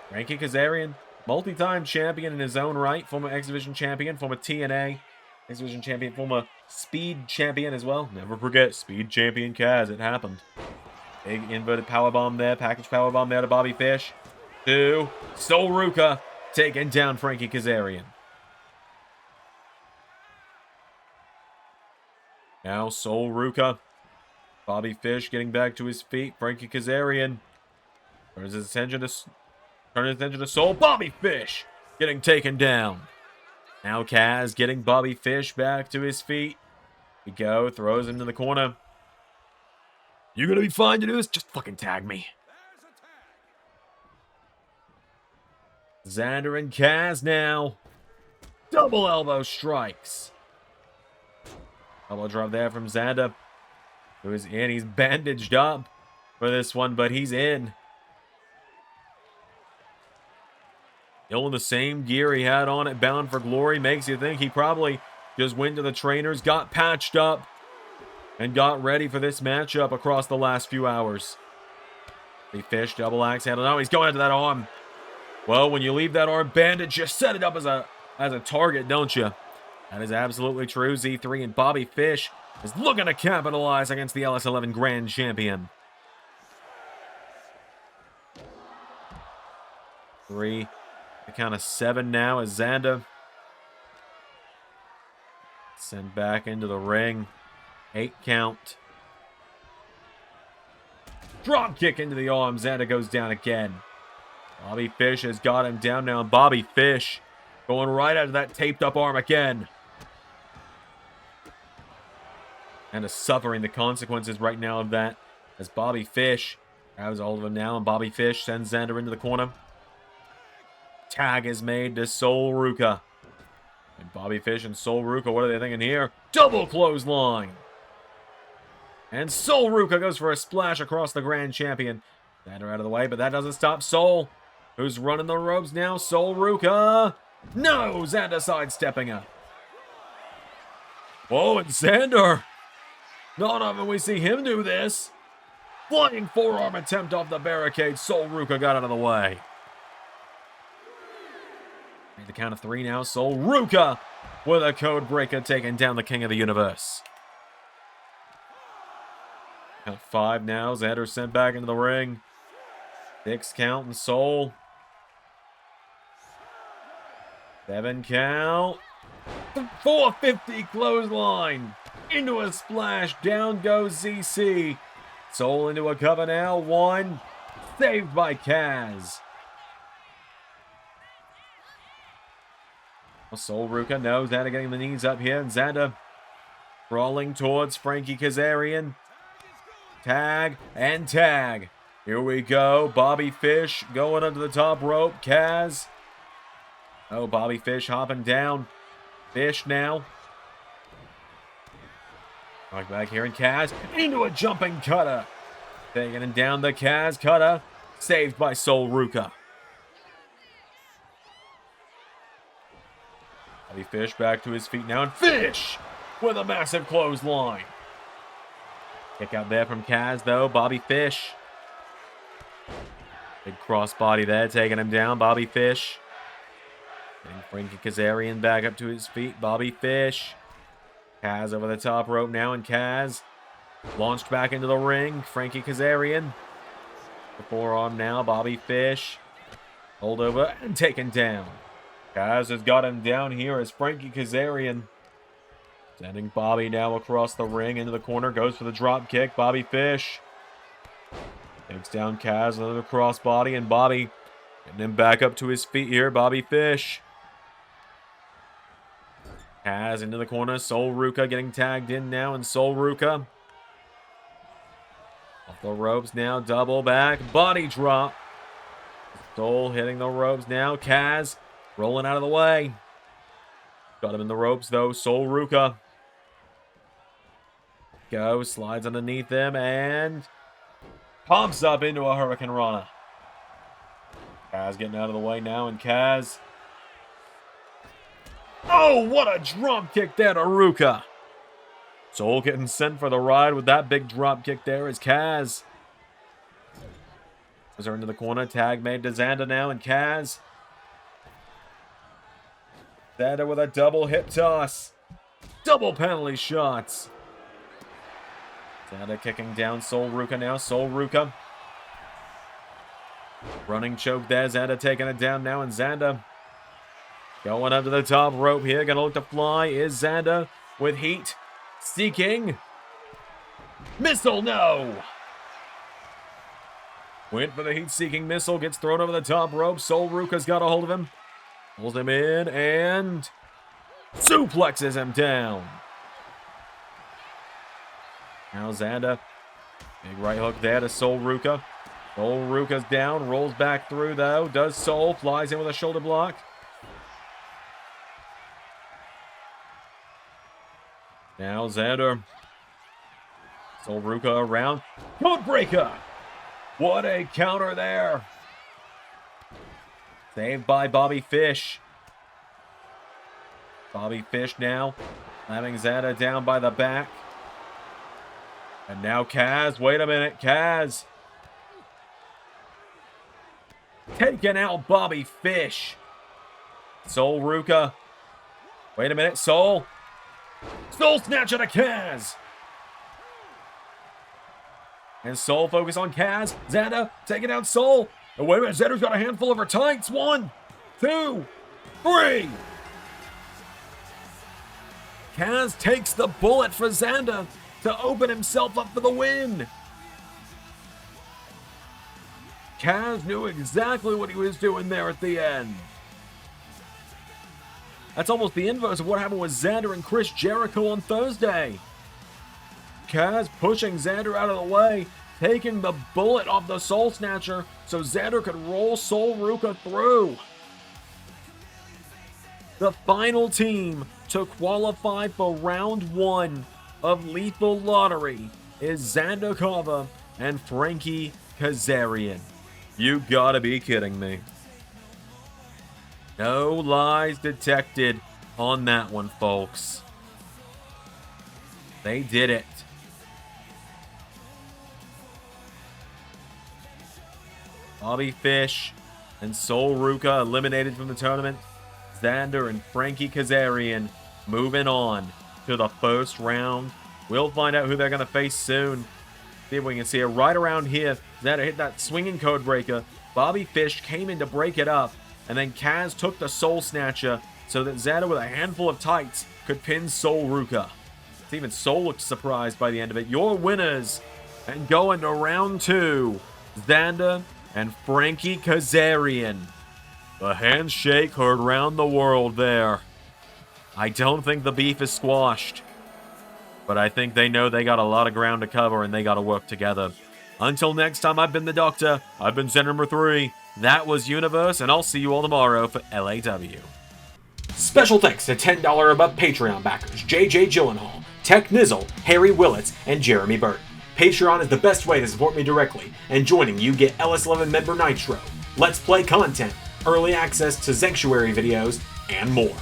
Speaker 2: Frankie Kazarian, multi-time champion in his own right. Former X Division champion, former TNA X Division champion, former Speed champion as well. Never forget, Speed champion Kaz. It happened. Big inverted powerbomb there. Package powerbomb there to Bobby Fish. To Sol Ruka taking down Frankie Kazarian. Now Sol Ruka. Bobby Fish getting back to his feet. Frankie Kazarian turns his attention to Sol. Bobby Fish getting taken down. Now Kaz getting Bobby Fish back to his feet. Here we go. Throws him to the corner. You're going to be fine to do this? Just fucking tag me. Xander and Kaz now. Double elbow strikes. Elbow drop there from Xander. Who is in. He's bandaged up for this one, but he's in. Still in the same gear he had on at Bound for Glory. Makes you think he probably just went to the trainers, got patched up, and got ready for this matchup across the last few hours. The Fish double axe handle. Now he's going into that arm. Well, when you leave that arm bandaged, you set it up as a target, don't you? That is absolutely true. Z3 and Bobby Fish is looking to capitalize against the LS11 Grand Champion. 3. The count of 7 now as Xander sent back into the ring. 8 count. Drop kick into the arm. Xander goes down again. Bobby Fish has got him down now. Bobby Fish going right out of that taped up arm again. And is suffering the consequences right now of that. As Bobby Fish grabs a hold of him now. And Bobby Fish sends Xander into the corner. Tag is made to Sol Ruka. And Bobby Fish and Sol Ruka, what are they thinking here? Double clothesline. And Sol Ruka goes for a splash across the Grand Champion. Xander out of the way, but that doesn't stop Sol, who's running the ropes now. Sol Ruka. No! Xander sidestepping her. Whoa, and Xander. Not often we see him do this. Flying forearm attempt off the barricade. Sol Ruka got out of the way. At the count of 3 now. Sol Ruka with a code breaker taking down the King of the Universe. Count 5 now. Xander sent back into the ring. 6 count and Sol. 7 count. 450 clothesline. Into a splash. Down goes ZC. Sol into a cover now. 1. Saved by Kaz. Well, Sol Ruka knows Xander getting the knees up here. And Xander crawling towards Frankie Kazarian. Tag and tag. Here we go. Bobby Fish going under the top rope. Kaz Oh, Bobby Fish hopping down. Fish now. Right back here in Kaz. Into a jumping cutter. Taking him down the Kaz cutter. Saved by Sol Ruka. Bobby Fish back to his feet now. And Fish with a massive clothesline. Kick out there from Kaz, though. Bobby Fish. Big crossbody there, taking him down. Bobby Fish. And Frankie Kazarian back up to his feet. Bobby Fish. Kaz over the top rope now, and Kaz launched back into the ring. Frankie Kazarian. The forearm now. Bobby Fish. Hold over and taken down. Kaz has got him down here as Frankie Kazarian. Sending Bobby now across the ring into the corner. Goes for the drop kick. Bobby Fish. Takes down Kaz, another crossbody, and Bobby getting him back up to his feet here. Bobby Fish. Kaz into the corner. Sol Ruka getting tagged in now, and Sol Ruka off the ropes now. Double back. Body drop. Sol hitting the ropes now. Kaz rolling out of the way. Got him in the ropes, though. Sol Ruka. Slides underneath him, and pumps up into a Hurricane Rana. Kaz getting out of the way now, and Kaz. Oh, what a drop kick there to Ruka. Sol getting sent for the ride with that big drop kick there as Kaz. Goes her into the corner. Tag made to Xander now, and Kaz. Xander with a double hip toss. Double penalty shots. Xander kicking down Sol Ruka now. Sol Ruka. Running choke there. Xander taking it down now, and Xander going up to the top rope here. Gonna look to fly is Xander with heat. Seeking. Missile, no! Went for the heat-seeking missile. Gets thrown over the top rope. Sol Ruka's got a hold of him. Pulls him in and suplexes him down. Now Xander. Big right hook there to Sol Ruka. Sol Ruka's down. Rolls back through, though. Does Sol. Flies in with a shoulder block. Now Xander. Sol Ruka around. Code breaker. What a counter there. Saved by Bobby Fish. Bobby Fish now having Xander down by the back. And now Kaz. Wait a minute. Kaz. Taking out Bobby Fish. Sol Ruka. Wait a minute. Sol. Sol snatcher to Kaz. And Sol focus on Kaz. Xander taking out Sol. And wait a minute. Xander's got a handful of her tights. 1, 2, 3. Kaz takes the bullet for Xander to open himself up for the win. Kaz knew exactly what he was doing there at the end. That's almost the inverse of what happened with Xander and Chris Jericho on Thursday. Kaz pushing Xander out of the way, taking the bullet off the Soul Snatcher so Xander could roll Sol Ruka through. The final team to qualify for round 1 of Lethal Lottery is Xander Kava and Frankie Kazarian. You gotta be kidding me. No lies detected on that one, folks. They did it. Bobby Fish and Sol Ruka eliminated from the tournament. Xander and Frankie Kazarian moving on to the first round. We'll find out who they're going to face soon. See if we can see it right around here. Xander hit that swinging code breaker. Bobby Fish came in to break it up. And then Kaz took the Soul Snatcher so that Xander with a handful of tights could pin Sol Ruka. Even Sol looked surprised by the end of it. Your winners and going to round 2, Xander and Frankie Kazarian. The handshake heard round the world there. I don't think the beef is squashed, but I think they know they got a lot of ground to cover and they got to work together. Until next time, I've been the Doctor. I've been Xander number 3. That was Universe, and I'll see you all tomorrow for LAW.
Speaker 1: Special thanks to $10 above Patreon backers JJ Gyllenhaal, Tech Nizzle, Harry Willetts, and Jeremy Burt. Patreon is the best way to support me directly, and joining you get LS11 member Nitro, Let's Play content, early access to Sanctuary videos, and more.